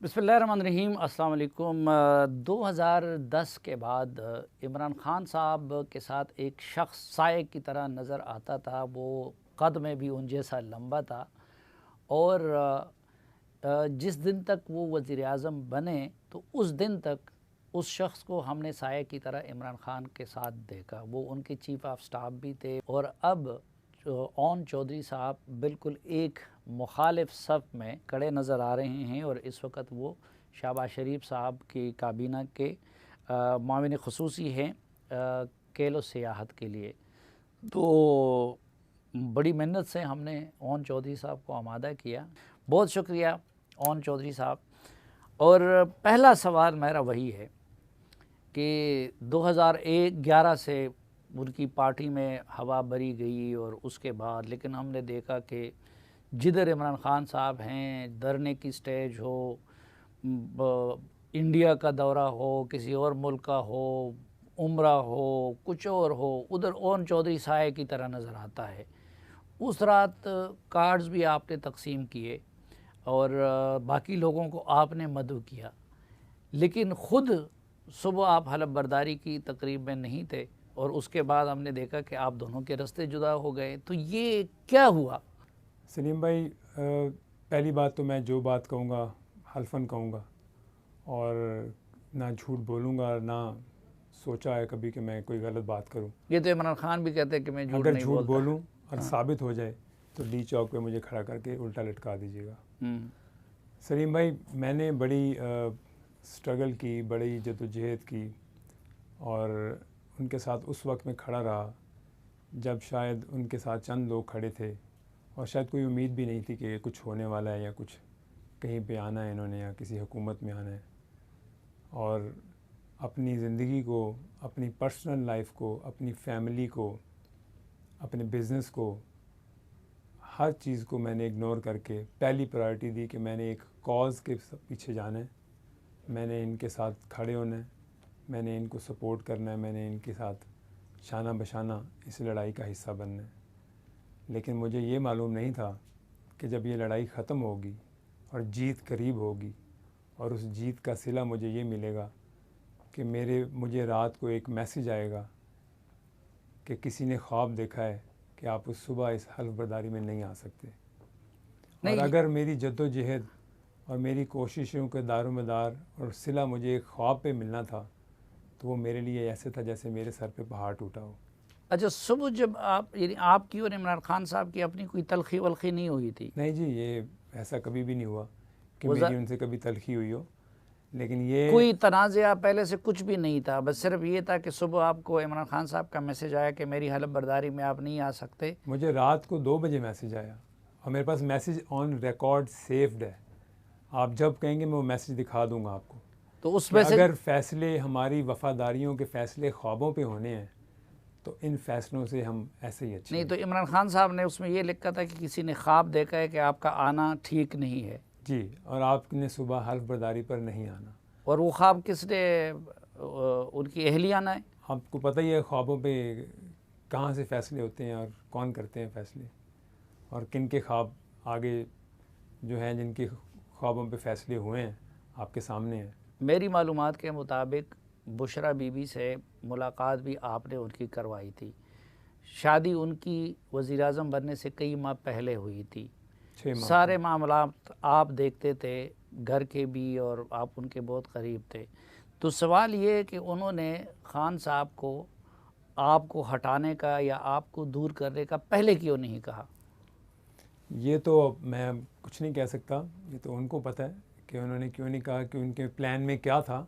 बिस्मिल्लाहिर्रहमानिर्रहीम। अस्सलाम वालेकुम। 2010 के बाद इमरान ख़ान साहब के साथ एक शख्स साए की तरह नज़र आता था। वो कद में भी उन जैसा लंबा था और जिस दिन तक वो वज़ीर आज़म बने तो उस दिन तक उस शख्स को हमने साए की तरह इमरान ख़ान के साथ देखा। वो उनके चीफ़ ऑफ स्टाफ भी थे और अब ओन चौधरी साहब बिल्कुल एक मुखालिफ सफ़ में खड़े नज़र आ रहे हैं और इस वक्त वो शहबाज शरीफ साहब की काबीना के माविन ख़ुसूसी हैं केलो सियाहत के लिए। तो बड़ी मेहनत से हमने ओन चौधरी साहब को आमादा किया। बहुत शुक्रिया ओन चौधरी साहब। और पहला सवाल मेरा वही है कि 2011 से उनकी पार्टी में हवा भरी गई और उसके बाद लेकिन हमने देखा कि जिधर इमरान ख़ान साहब हैं, धरने की स्टेज हो, इंडिया का दौरा हो, किसी और मुल्क का हो, उम्रा हो, कुछ और हो, उधर ओन चौधरी साए की तरह नज़र आता है। उस रात कार्ड्स भी आपने तकसीम किए और बाकी लोगों को आपने मदऊ किया, लेकिन ख़ुद सुबह आप हलफ बर्दारी की तकरीब में नहीं थे और उसके बाद हमने देखा कि आप दोनों के रास्ते जुदा हो गए। तो ये क्या हुआ? सलीम भाई, पहली बात तो मैं जो बात कहूँगा हल्फन कहूँगा और ना झूठ बोलूँगा, ना सोचा है कभी कि मैं कोई गलत बात करूँ। ये तो इमरान खान भी कहते हैं कि मैं झूठ अगर नहीं झूठ बोलता। बोलूँ और साबित हो जाए तो डी चौक पे मुझे खड़ा करके उल्टा लटका दीजिएगा। सलीम भाई, मैंने बड़ी स्ट्रगल की, बड़ी जद्दोजहद की और उनके साथ उस वक्त में खड़ा रहा जब शायद उनके साथ चंद लोग खड़े थे और शायद कोई उम्मीद भी नहीं थी कि कुछ होने वाला है या कुछ कहीं पे आना है इन्होंने या किसी हुकूमत में आना है। और अपनी ज़िंदगी को, अपनी पर्सनल लाइफ को, अपनी फैमिली को, अपने बिज़नेस को, हर चीज़ को मैंने इग्नोर करके पहली प्रायोरिटी दी कि मैंने एक कॉज़ के पीछे जाना है, मैंने इनके साथ खड़े होना है, मैंने इनको सपोर्ट करना है, मैंने इनके साथ शाना बशाना इस लड़ाई का हिस्सा बनना है। लेकिन मुझे ये मालूम नहीं था कि जब ये लड़ाई ख़त्म होगी और जीत करीब होगी और उस जीत का सिला मुझे ये मिलेगा कि मुझे रात को एक मैसेज आएगा कि किसी ने ख्वाब देखा है कि आप उस सुबह इस हल्फ बर्दारी में नहीं आ सकते। और अगर मेरी जद्दोजहद और मेरी कोशिशों के दारोमदार और सिला मुझे एक ख्वाब पे मिलना था तो वो मेरे लिए ऐसे था जैसे मेरे सर पे पहाड़ टूटा हो। अच्छा, सुबह जब आप यानी आपकी और इमरान खान साहब की अपनी कोई तलखी वलखी नहीं हुई थी? नहीं जी, ये ऐसा कभी भी नहीं हुआ कि मेरी उनसे कभी तलखी हुई हो। लेकिन ये कोई तनाज़ा पहले से कुछ भी नहीं था, बस सिर्फ ये था कि सुबह आपको इमरान खान साहब का मैसेज आया कि मेरी हलफ बर्दारी में आप नहीं आ सकते। मुझे रात को 2 बजे मैसेज आया और मेरे पास मैसेज ऑन रिकॉर्ड सेव्ड है। आप जब कहेंगे मैं वो मैसेज दिखा दूंगा आपको। तो उस मैसेज अगर फ़ैसले हमारी वफ़ादारियों के फ़ैसले ख्वाबों पे होने हैं तो इन फ़ैसलों से हम ऐसे ही अच्छे नहीं। हैं। तो इमरान खान साहब ने उसमें ये लिखा था कि किसी ने ख्वाब देखा है कि आपका आना ठीक नहीं है जी, और आपने सुबह हल्फ बर्दारी पर नहीं आना। और वो ख्वाब किसने उनकी अहलिया ने? आपको पता ही है ख्वाबों पे कहाँ से फ़ैसले होते हैं और कौन करते हैं फ़ैसले और किन के ख्वाब आगे जो हैं जिनके ख्वाबों पे फ़ैसले हुए हैं आपके सामने हैं। मेरी मालूमात के मुताबिक बुशरा बीबी से मुलाकात भी आपने उनकी करवाई थी। शादी उनकी वज़ीर आज़म बनने से कई माह पहले हुई थी। 6 माह सारे मामलात आप देखते थे, घर के भी, और आप उनके बहुत करीब थे। तो सवाल ये है कि उन्होंने खान साहब को आपको हटाने का या आपको दूर करने का पहले क्यों नहीं कहा? ये तो मैं कुछ नहीं कह सकता, ये तो उनको पता है कि उन्होंने क्यों नहीं कहा, कि उनके प्लान में क्या था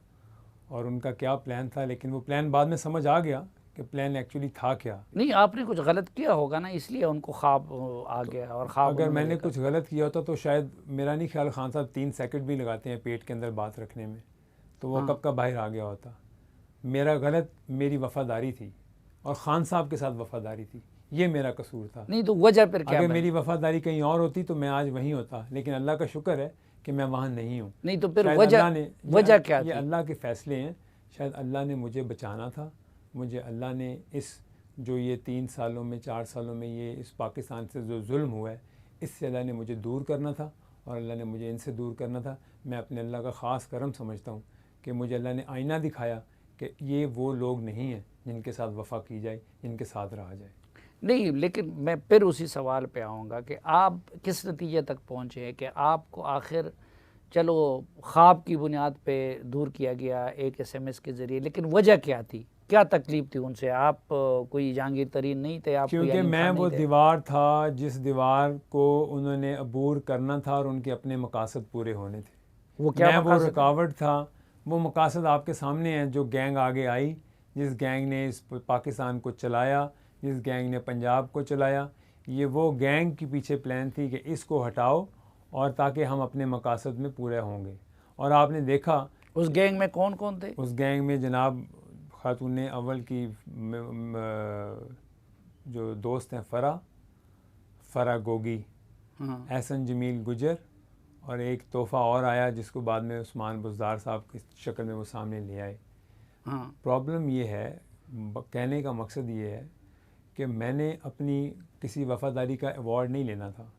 और उनका क्या प्लान था। लेकिन वो प्लान बाद में समझ आ गया कि प्लान एक्चुअली था क्या। नहीं, आपने कुछ गलत किया होगा ना, इसलिए उनको ख्वाब आ गया और ख्वाब अगर उन्होंने मैंने देखा। कुछ गलत किया होता तो शायद मेरा नहीं ख्याल खान साहब 3 सेकंड भी लगाते हैं पेट के अंदर बात रखने में, तो वो कब का बाहर आ गया होता। मेरा गलत मेरी वफ़ादारी थी और ख़ान साहब के साथ वफ़ादारी थी, ये मेरा कसूर था। नहीं तो वजह फिर क्या? अगर मेरी वफ़ादारी कहीं और होती तो मैं आज वहीं होता, लेकिन अल्लाह का शुक्र है कि मैं वहाँ नहीं हूँ। नहीं तो फिर वजह क्या थी? ये अल्लाह के फ़ैसले हैं। शायद अल्लाह ने मुझे बचाना था, मुझे अल्लाह ने इस जो ये 3 सालों में 4 सालों में ये इस पाकिस्तान से जो जुल्म हुआ है इससे अल्लाह ने मुझे दूर करना था और अल्लाह ने मुझे इनसे दूर करना था। मैं अपने अल्लाह का ख़ास करम समझता हूँ कि मुझे अल्लाह ने आईना दिखाया कि ये वो लोग नहीं हैं जिनके साथ वफ़ा की जाए, जिनके साथ रहा जाए। नहीं, लेकिन मैं फिर उसी सवाल पे आऊँगा कि आप किस नतीजे तक पहुँचे हैं कि आपको आखिर चलो ख्वाब की बुनियाद पे दूर किया गया एक एसएमएस के ज़रिए, लेकिन वजह क्या थी? क्या तकलीफ़ थी उनसे? आप कोई जहांगीर तरीन नहीं थे, आप कोई क्योंकि अलीम मैं खान वो नहीं थे? दीवार था जिस दीवार को उन्होंने अबूर करना था और उनके अपने मकासद पूरे होने थे। वो क्या मैं वो मकासद है? रुकावट था। वो मकासद आपके सामने हैं। जो गैंग आगे आई, जिस गैंग ने इस पाकिस्तान को चलाया, जिस गैंग ने पंजाब को चलाया, ये वो गैंग के पीछे प्लान थी कि इसको हटाओ और ताकि हम अपने मकासद में पूरे होंगे। और आपने देखा उस गैंग में कौन कौन थे? उस गैंग में जनाब खातून अव्वल की जो दोस्त हैं फ़रा गोगी, हाँ, एहसन जमील गुजर, और एक तोहफ़ा और आया जिसको बाद में उस्मान बुज़दार साहब की शक्ल में वो सामने ले आए। हाँ। प्रॉब्लम ये है, कहने का मकसद ये है कि मैंने अपनी किसी वफ़ादारी का अवार्ड नहीं लेना था।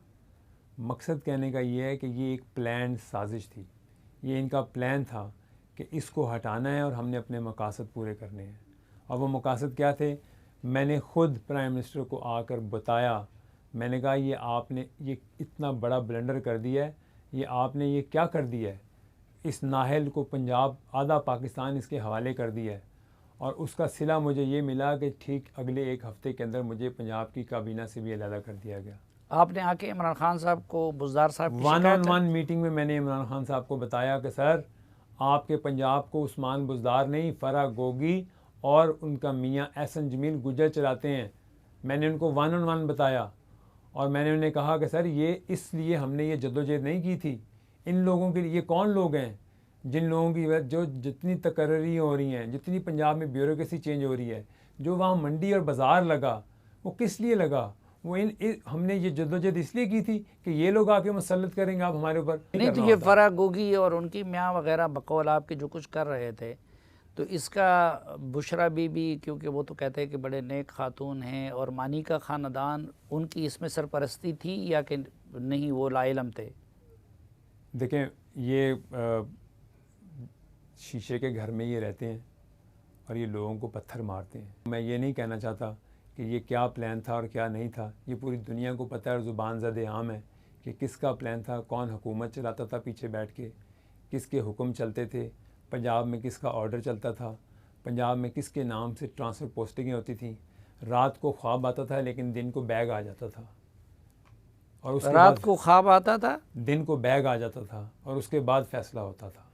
मकसद कहने का ये है कि ये एक प्लान साजिश थी। ये इनका प्लान था कि इसको हटाना है और हमने अपने मकासद पूरे करने हैं। और वो मकासद क्या थे? मैंने ख़ुद प्राइम मिनिस्टर को आकर बताया। मैंने कहा ये आपने ये इतना बड़ा ब्लंडर कर दिया है, ये आपने ये क्या कर दिया है? इस नाहल को पंजाब, आधा पाकिस्तान इसके हवाले कर दिया है। और उसका सिला मुझे ये मिला कि ठीक अगले एक हफ़्ते के अंदर मुझे पंजाब की काबीना से भी अलहदा कर दिया गया। आपने आके इमरान खान साहब को, बुज़दार साहब की वन शिकायत ऑन है? वन मीटिंग में मैंने इमरान खान साहब को बताया कि सर, आपके पंजाब को उस्मान बुज़दार नहीं, फ़रा गोगी और उनका मियाँ एहसन जमील गुजर चलाते हैं। मैंने उनको वन ऑन वन बताया और मैंने उन्हें कहा कि सर ये इसलिए हमने ये जद्दोजहद नहीं की थी। इन लोगों के लिए, ये कौन लोग हैं जिन लोगों की जो जितनी तकर्री हो रही हैं, जितनी पंजाब में ब्यूरोक्रेसी चेंज हो रही है, जो वहाँ मंडी और बाज़ार लगा, वो किस लिए लगा? वो हमने ये जद्दोजहद इसलिए की थी कि ये लोग आके मुसल्लत करेंगे आप हमारे ऊपर। नहीं, तो ये फ़रा गोगी और उनकी मियाँ वगैरह बकौल आपके जो कुछ कर रहे थे, तो इसका बुशरा बीबी, क्योंकि वो तो कहते हैं कि बड़े नेक खातून हैं, और मानी का ख़ानदान, उनकी इसमें सरपरस्ती थी या कि नहीं, वो लाइलम थे? देखें, ये शीशे के घर में ये रहते हैं और ये लोगों को पत्थर मारते हैं। मैं ये नहीं कहना चाहता कि ये क्या प्लान था और क्या नहीं था। ये पूरी दुनिया को पता है और ज़ुबान ज़द आम है कि किसका प्लान था, कौन हुकूमत चलाता था पीछे बैठ के, किसके हुक्म चलते थे, पंजाब में किसका ऑर्डर चलता था, पंजाब में किसके नाम से ट्रांसफ़र पोस्टिंगें होती थी। रात को ख्वाब आता था लेकिन दिन को बैग आ जाता था, और उसके रात बाद को ख्वाब आता था, दिन को बैग आ जाता था, और उसके बाद फ़ैसला होता था।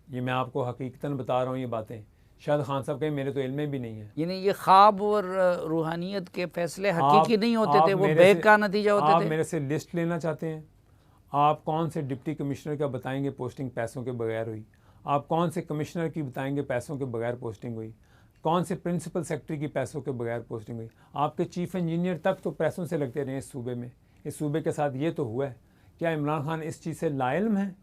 ये मैं आपको हकीकतन बता रहा हूँ ये बातें। शायद खान साहब कहीं मेरे तो इल्म में भी नहीं है। यानी ये ख्वाब और रूहानियत के फैसले हकीकी नहीं होते थे, वो बैग का नतीजा होते थे। आप मेरे से लिस्ट लेना चाहते हैं? आप कौन से डिप्टी कमिश्नर का बताएंगे पोस्टिंग पैसों के बगैर हुई? आप कौन से कमिश्नर की बताएंगे पैसों के बगैर पोस्टिंग हुई? कौन से प्रिंसिपल सेक्रेटरी की पैसों के बगैर पोस्टिंग हुई? आपके चीफ इंजीनियर तक तो पैसों से लगते रहे इस सूबे में। इस सूबे के साथ ये तो हुआ है। क्या इमरान खान इस चीज़ से लाइल्म है?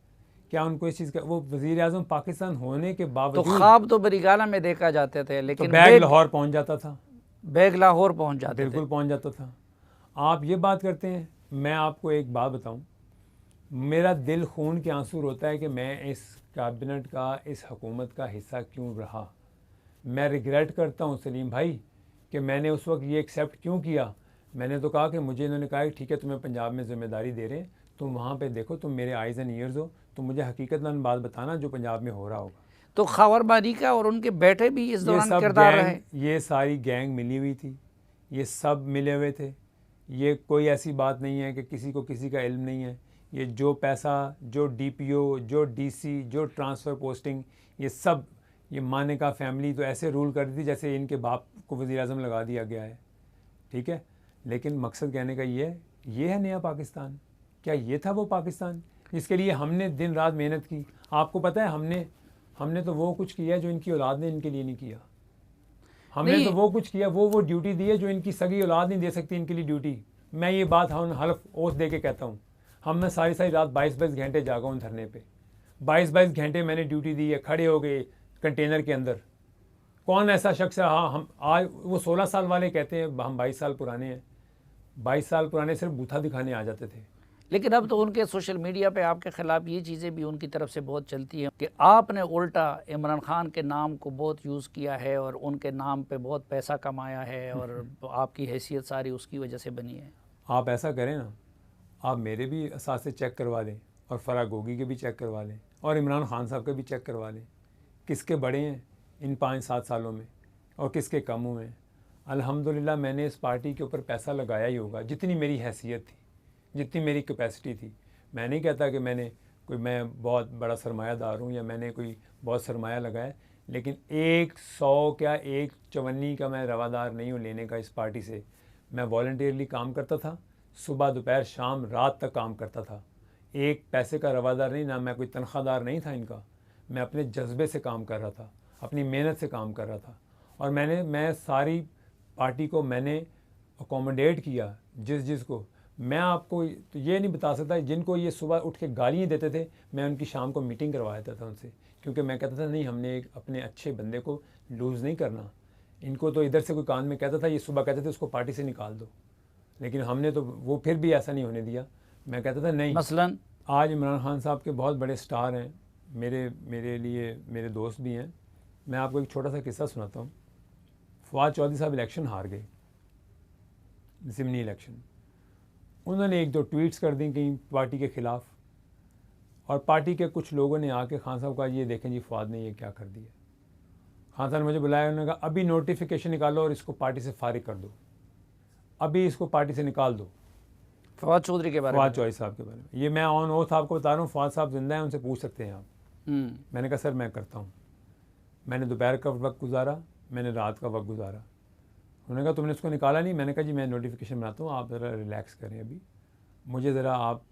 क्या उनको इस चीज़ का, वो वज़ीर आज़म पाकिस्तान होने के बावजूद, तो ख्वाब तो बरिगाला में देखा जाते थे, लेकिन तो बैग लाहौर पहुंच जाता था। बैग लाहौर पहुंच जाते थे। बिल्कुल पहुंच जाता था। आप ये बात करते हैं। मैं आपको एक बात बताऊं, मेरा दिल खून के आंसू रोता है कि मैं इस कैबिनेट का, इस हुकूमत का हिस्सा क्यों रहा। मैं रिग्रेट करता हूं सलीम भाई कि मैंने उस वक्त ये एक्सेप्ट क्यों किया। मैंने तो कहा कि मुझे इन्होंने कहा कि ठीक है तुम्हें पंजाब में ज़िम्मेदारी दे रहे हैं, तुम वहाँ पे देखो, तुम मेरे आइज़ एंड ईयर्स हो, तो मुझे हकीकतन बात बताना जो पंजाब में हो रहा होगा। तो खबर बारी का और उनके बेटे भी इस दौरान किरदार रहे। ये सारी गैंग मिली हुई थी, ये सब मिले हुए थे। ये कोई ऐसी बात नहीं है कि किसी को किसी का इल्म नहीं है। ये जो पैसा, जो डीपीओ, जो डीसी, जो ट्रांसफ़र पोस्टिंग, ये सब ये मानेका फैमिली तो ऐसे रूल कर दी जैसे इनके बाप को वज़ीर आज़म लगा दिया गया है। ठीक है, लेकिन मकसद कहने का ये है नया पाकिस्तान। क्या ये था वो पाकिस्तान जिसके लिए हमने दिन रात मेहनत की? आपको पता है हमने तो वो कुछ किया जो इनकी औलाद ने इनके लिए नहीं किया। हमने तो वो कुछ किया, वो ड्यूटी दी है जो इनकी सगी औलाद नहीं दे सकती इनके लिए ड्यूटी। मैं ये बात हल्फ ओथ दे के कहता हूँ। हमने सारी रात 22-22 घंटे जागा हूँ धरने पे। 22-22 घंटे मैंने ड्यूटी दी है, खड़े हो गए कंटेनर के अंदर। कौन ऐसा शख्स है? हाँ, हम आज वो 16 साल वाले कहते हैं हम 22 साल पुराने हैं। 22 साल पुराने सिर्फ बूथा दिखाने आ जाते थे। लेकिन अब तो उनके सोशल मीडिया पे आपके ख़िलाफ़ ये चीज़ें भी उनकी तरफ से बहुत चलती हैं कि आपने उल्टा इमरान खान के नाम को बहुत यूज़ किया है और उनके नाम पे बहुत पैसा कमाया है और आपकी हैसियत सारी उसकी वजह से बनी है। आप ऐसा करें ना, आप मेरे भी असासे चेक करवा लें और फ़राग गोगी के भी चेक करवा लें और इमरान खान साहब के भी चेक करवा लें, किसके बड़े हैं इन 5-7 सालों में और किसके कम हुए हैं। अल्हम्दुलिल्लाह मैंने इस पार्टी के ऊपर पैसा लगाया ही होगा जितनी मेरी हैसियत थी, जितनी मेरी कैपेसिटी थी। मैं नहीं कहता कि मैं बहुत बड़ा सरमायादार हूँ या मैंने कोई बहुत सरमाया लगाया, लेकिन 100 क्या 1 का मैं रवादार नहीं हूँ लेने का इस पार्टी से। मैं वॉलंटियरली काम करता था, सुबह दोपहर शाम रात तक काम करता था। एक पैसे का रवादार नहीं, ना मैं कोई तनख्वाहदार नहीं था इनका। मैं अपने जज्बे से काम कर रहा था, अपनी मेहनत से काम कर रहा था और मैं सारी पार्टी को मैंने अकोमोडेट किया जिसको। मैं आपको तो ये नहीं बता सकता, जिनको ये सुबह उठ के गालियाँ देते थे मैं उनकी शाम को मीटिंग करवा देता था उनसे, क्योंकि मैं कहता था नहीं, हमने एक अपने अच्छे बंदे को लूज़ नहीं करना। इनको तो इधर से कोई कान में कहता था, ये सुबह कहते थे उसको पार्टी से निकाल दो, लेकिन हमने तो वो फिर भी ऐसा नहीं होने दिया। मैं कहता था नहीं। मसलन आज इमरान खान साहब के बहुत बड़े स्टार हैं, मेरे लिए मेरे दोस्त भी हैं। मैं आपको एक छोटा सा किस्सा सुनाता हूँ। फवाद चौधरी साहब इलेक्शन हार गए, ज़िमनी इलेक्शन। उन्होंने 1-2 ट्वीट्स कर दी कहीं पार्टी के ख़िलाफ़ और पार्टी के कुछ लोगों ने आके खान साहब का ये देखें जी फवाद ने ये क्या कर दिया। खान साहब ने मुझे बुलाया, उन्होंने कहा अभी नोटिफिकेशन निकालो और इसको पार्टी से फारिग कर दो, अभी इसको पार्टी से निकाल दो। फवाद चौधरी के बारे में, फवाद चौधरी साहब के बारे में, ये मैं ऑन ओथ आपको बता रहा हूँ। फवाद साहब जिंदा हैं, उनसे पूछ सकते हैं आप। मैंने कहा सर मैं करता हूँ। मैंने दोपहर का वक्त गुजारा, मैंने रात का वक्त गुजारा। उन्होंने कहा तुमने इसको निकाला नहीं। मैंने कहा जी मैं नोटिफिकेशन बनाता हूँ, आप ज़रा रिलैक्स करें, अभी मुझे ज़रा आप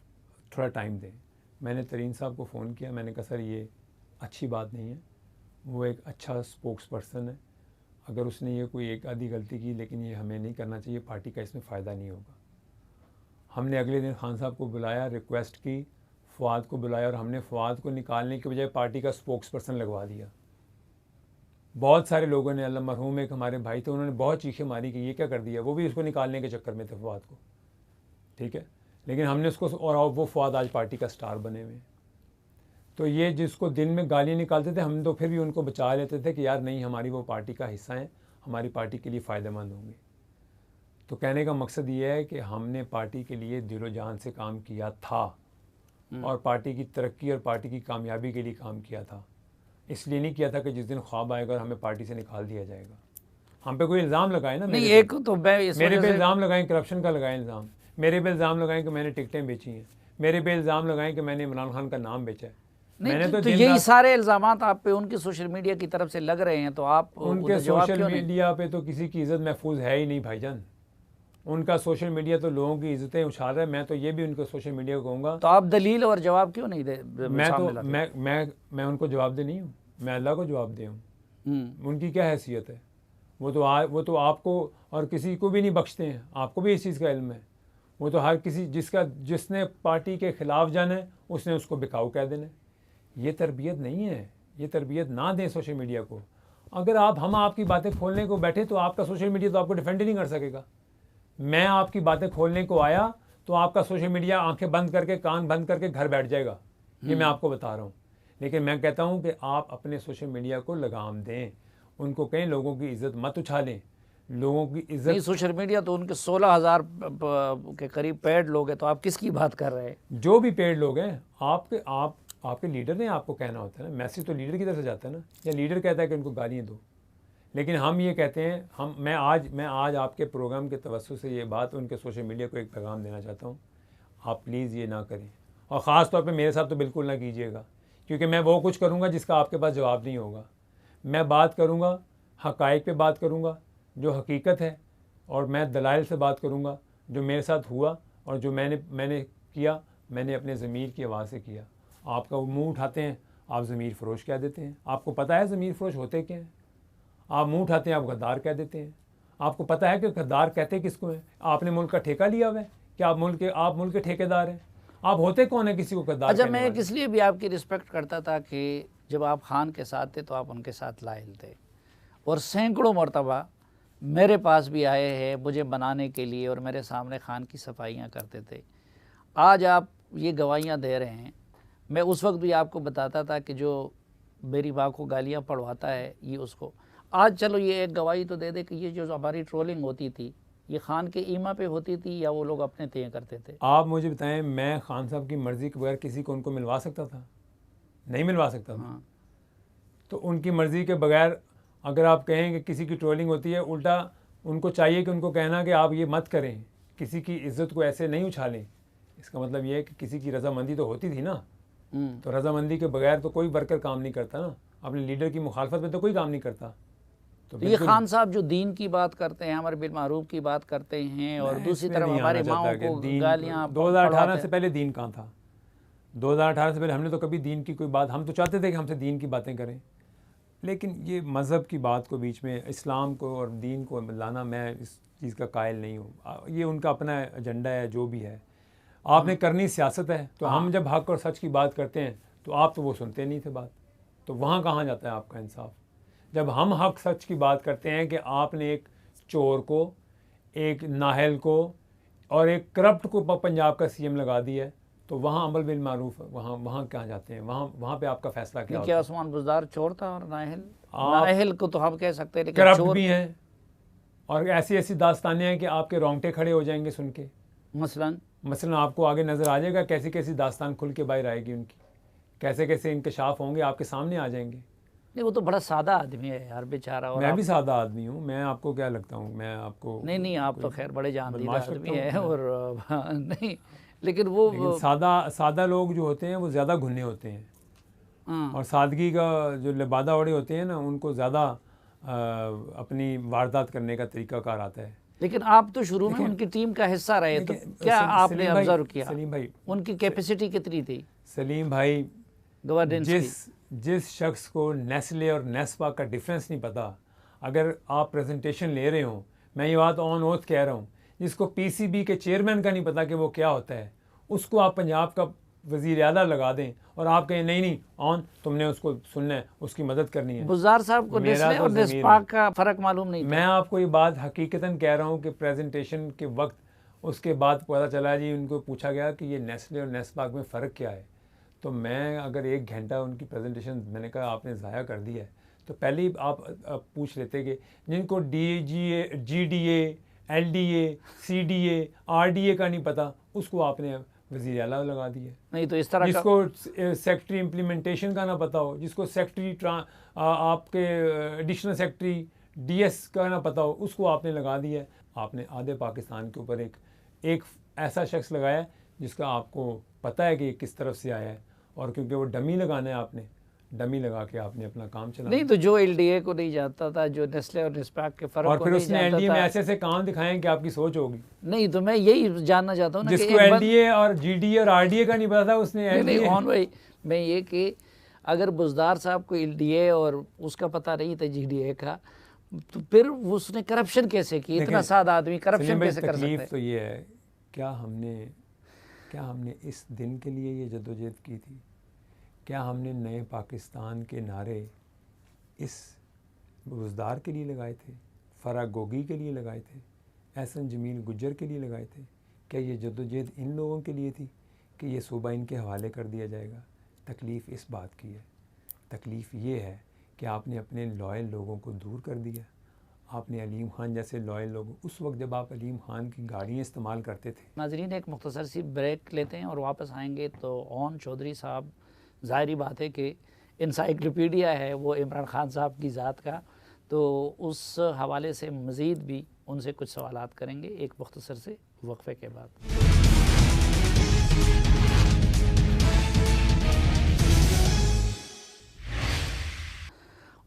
थोड़ा टाइम दें। मैंने तरीन साहब को फ़ोन किया, मैंने कहा सर ये अच्छी बात नहीं है, वो एक अच्छा स्पोक्स पर्सन है, अगर उसने ये कोई एक आधी गलती की, लेकिन ये हमें नहीं करना चाहिए, पार्टी का इसमें फ़ायदा नहीं होगा। हमने अगले दिन खान साहब को बुलाया, रिक्वेस्ट की, फवाद को बुलाया और हमने फवाद को निकालने के बजाय पार्टी का स्पोक्स पर्सन लगवा दिया। बहुत सारे लोगों ने, अल्लाह मरहूम एक हमारे भाई थे, उन्होंने बहुत चीखें मारी कि ये क्या कर दिया, वो भी उसको निकालने के चक्कर में थे फवाद को, ठीक है। लेकिन हमने उसको, और वो फवाद आज पार्टी का स्टार बने हुए। तो ये जिसको दिन में गालियाँ निकालते थे, हम तो फिर भी उनको बचा लेते थे कि यार नहीं, हमारी वो पार्टी का हिस्सा है, हमारी पार्टी के लिए फ़ायदेमंद होंगे। तो कहने का मकसद ये है कि हमने पार्टी के लिए दिलो जान से काम किया था और पार्टी की तरक्की और पार्टी की कामयाबी के लिए काम किया था। इसलिए नहीं किया था कि जिस दिन ख्वाब आएगा और हमें पार्टी से निकाल दिया जाएगा। हम पे कोई इल्ज़ाम लगाए ना, नहीं एक तो मेरे पे इल्ज़ाम लगाएं, करप्शन का लगाएं इल्ज़ाम, मेरे पे इल्ज़ाम लगाएं कि मैंने टिकटें बेची हैं, मेरे पे इल्ज़ाम लगाएं कि मैंने इमरान खान का नाम बेचा है। मैंने तो यही सारे इल्ज़ामात आप पे उनकी सोशल मीडिया की तरफ से लग रहे हैं, तो आप उनके सोशल मीडिया पे तो किसी की इज़्ज़त महफूज है ही नहीं भाईजान। उनका सोशल मीडिया तो लोगों की इज्जतें उछाल रहा है। मैं तो ये भी उनको सोशल मीडिया को कहूँगा, तो आप दलील और जवाब क्यों नहीं दे? मैं उनको जवाब दे नहीं हूँ, मैं अल्लाह को जवाब दे हूँ। उनकी क्या हैसियत है? वो तो आपको और किसी को भी नहीं बख्शते हैं, आपको भी इस चीज़ का इल्म है। वो तो हर किसी जिसने पार्टी के ख़िलाफ़ जाना है उसने उसको बिकाऊ कह देना है। ये तरबियत नहीं है, ये तरबियत ना दें सोशल मीडिया को। अगर हम आपकी बातें खोलने को बैठे तो आपका सोशल मीडिया तो आपको डिफेंड ही नहीं कर सकेगा। मैं आपकी बातें खोलने को आया तो आपका सोशल मीडिया आंखें बंद करके, कान बंद करके घर बैठ जाएगा, ये मैं आपको बता रहा हूँ। लेकिन मैं कहता हूँ कि आप अपने सोशल मीडिया को लगाम दें, उनको कहें लोगों की इज्जत मत उछालें, लोगों की इज्जत नहीं। सोशल मीडिया तो उनके 16,000 के करीब पेड लोग हैं, तो आप किसकी बात कर रहे हैं? जो भी पेड लोग हैं, आपके लीडर ने आपको कहना होता है ना, मैसेज तो लीडर की तरफ से जाता है ना, या लीडर कहता है कि उनको गालियाँ दो। लेकिन हम ये कहते हैं, मैं आज आपके प्रोग्राम के तवज्जो से ये बात उनके सोशल मीडिया को एक पैगाम देना चाहता हूँ, आप प्लीज़ ये ना करें, और ख़ास तौर पे मेरे साथ तो बिल्कुल ना कीजिएगा, क्योंकि मैं वो कुछ करूँगा जिसका आपके पास जवाब नहीं होगा। मैं बात करूँगा, हक़ाइक़ पे बात करूँगा जो हकीकत है, और मैं दलाइल से बात करूँगा जो मेरे साथ हुआ और जो मैंने किया, मैंने अपने ज़मीर की आवाज़ से किया। आपका मुँह उठाते हैं, आप ज़मीर फ़रोश कह देते हैं। आपको पता है ज़मीर फ़रोश होते क्या हैं? आप मुँह उठाते हैं, आप गद्दार कह देते हैं। आपको पता है कि गद्दार कहते किसको हैं? आपने मुल्क का ठेका लिया हुआ है कि आप मुल्क के ठेकेदार हैं? आप होते कौन है किसी को गद्दार? अच्छा, मैं इसलिए भी आपकी रिस्पेक्ट करता था कि जब आप खान के साथ थे तो आप उनके साथ लायल थे, और सैकड़ों मरतबा मेरे पास भी आए हैं मुझे बनाने के लिए, और मेरे सामने खान की सफाइयाँ करते थे। आज आप ये गवाहियाँ दे रहे हैं, मैं उस वक्त भी आपको बताता था कि जो मेरी माँ को गालियाँ पढ़वाता है ये उसको, आज चलो ये एक गवाही तो दे दे कि ये जो हमारी ट्रोलिंग होती थी ये खान के ईमा पे होती थी या वो लोग अपने तय करते थे? आप मुझे बताएं, मैं खान साहब की मर्ज़ी के बगैर किसी को उनको मिलवा सकता था? नहीं मिलवा सकता था। हाँ। तो उनकी मर्ज़ी के बगैर अगर आप कहें कि किसी की ट्रोलिंग होती है, उल्टा उनको चाहिए कि उनको कहना कि आप ये मत करें, किसी की इज्जत को ऐसे नहीं उछालें। इसका मतलब ये है कि किसी की रजामंदी तो होती थी ना। तो रजामंदी के बगैर तो कोई वर्कर काम नहीं करता ना, अपने लीडर की मुखालफत में तो कोई काम नहीं करता। तो ये खान साहब जो दीन की बात करते हैं, हमारे बिल मारूफ की बात करते हैं, और दूसरी तरफ हमारे माओ को गालियाँ 2018 से पहले दीन कहाँ था? 2018 से पहले हमने तो कभी दीन की कोई बात, हम तो चाहते थे कि हमसे दीन की बातें करें, लेकिन ये मज़हब की बात को बीच में, इस्लाम को और दीन को लाना, मैं इस चीज़ का कायल नहीं हूँ। ये उनका अपना एजेंडा है, जो भी है। आपने करनी सियासत है, तो हम जब हक़ और सच की बात करते हैं तो आप तो वो सुनते नहीं थे बात, तो वहाँ कहाँ जाता है आपका इंसाफ? जब हम हक़ सच की बात करते हैं कि आपने एक चोर को, एक नाहल को और एक करप्ट को पंजाब का सीएम लगा दिया है, तो वहाँ अमल बिल मारूफ, वहाँ कहाँ जाते हैं? वहाँ पे आपका फैसला क्या होता है? उस्मान बुज़दार चोर था और नाहल को तो हम कह सकते हैं, लेकिन करप्ट भी हैं, और ऐसी ऐसी दास्तानें हैं कि आपके रोंगटे खड़े हो जाएंगे सुन के। मसलन आपको आगे नज़र आ जाएगा कैसी कैसी दास्तान खुल के बाहर आएगी उनकी, कैसे कैसे इंकशाफ होंगे, आपके सामने आ जाएंगे। नहीं, वो तो बड़ा सादा आदमी है यार बेचारा। और मैं भी सादा आदमी हूँ, मैं आपको क्या लगता हूँ? मैं आपको नहीं, आप तो खैर बड़े जानदीदा आदमी है। और नहीं, लेकिन वो सादा लोग जो होते हैं वो ज़्यादा घुने होते हैं, और सादगी का जो लिबादा ओढ़े होते हैं ना, उनको ज़्यादा अपनी वारदात करने का तरीक़ाकार आता है। लेकिन आप तो शुरू में उनकी टीम का हिस्सा रहे, तो क्या आपने ऑब्जर्व किया सलीम भाई, उनकी कैपेसिटी कितनी थी? सलीम भाई, गवर्नेंस जिस शख्स को नेस्ले और नेस्पा का डिफरेंस नहीं पता, अगर आप प्रेजेंटेशन ले रहे हो, मैं ये बात ऑन ओथ कह रहा हूँ, जिसको पीसीबी के चेयरमैन का नहीं पता कि वो क्या होता है, उसको आप पंजाब का वज़ीर आला लगा दें और आप कहें नहीं ऑन, तुमने उसको सुनना है, उसकी मदद करनी है। बुज़दार साहब को नेस्ले और नेस्पा का फ़र्क मालूम नहीं था। मैं आपको ये बात हकीकतन कह रहा हूँ कि प्रेजेंटेशन के वक्त उसके बाद पता चला जी, उनको पूछा गया कि ये नेस्ले और नेस्पा में फ़र्क क्या है, तो मैं अगर 1 घंटा उनकी प्रेजेंटेशन, मैंने कहा आपने ज़ाया कर दिया है, तो पहले ही आप पूछ लेते कि जिनको DGA, GDA, LDA, CDA, RDA का नहीं पता, उसको आपने वज़ीर आला लगा दिया। नहीं तो इस तरह जिसको सेक्रेटरी इम्प्लीमेंटेशन का ना पता हो, जिसको सेक्रेटरी आपके एडिशनल सेक्रेटरी DS का ना पता हो, उसको आपने लगा दिया है। आपने आधे पाकिस्तान के ऊपर एक ऐसा शख्स लगाया जिसका आपको पता है कि ये किस तरफ से आया है, और क्योंकि वो डमी लगाना है, आपने डमी लगा के आपने अपना काम चला। नहीं तो जो LDA को नहीं जानता था, जो नेस्ले और नेस्पा के फ़र्क और फिर उसने LDA में ऐसे ऐसे काम दिखाए कि आपकी सोच होगी। नहीं तो मैं यही जानना चाहता हूँ ना, जिसको LDA और GDA और RDA का नहीं पता था, उसने नहीं ऑन भाई, मैं ये कि अगर बुज़दार साहब को LDA और उसका पता नहीं था GDA का, तो फिर उसने करप्शन कैसे की? इतना सादा आदमी करप्शन कैसे कर सकता है? तो ये है, क्या हमने इस दिन के लिए ये जद्दोजहद की थी? क्या हमने नए पाकिस्तान के नारे इस बुज़दार के लिए लगाए थे, फ़राग गोगी के लिए लगाए थे, एहसन जमील गुज्जर के लिए लगाए थे? क्या ये जद्दोजहद इन लोगों के लिए थी कि ये सूबा इनके हवाले कर दिया जाएगा? तकलीफ़ इस बात की है, तकलीफ़ ये है कि आपने अपने लॉयल लोगों को दूर कर दिया। आपने अलीम खान जैसे लॉयल लोग, उस वक्त जब आप अलीम खान की गाड़ियाँ इस्तेमाल करते थे। नाज़रीन, एक मुख्तसर सी ब्रेक लेते हैं और वापस आएंगे तो ओन चौधरी साहब, ज़ाहिरी बात है कि इंसाइक्लोपीडिया है वो इमरान खान साहब की ज़ात का, तो उस हवाले से मज़ीद भी उनसे कुछ सवालात करेंगे एक मुख्तसर से वक्फे के बाद।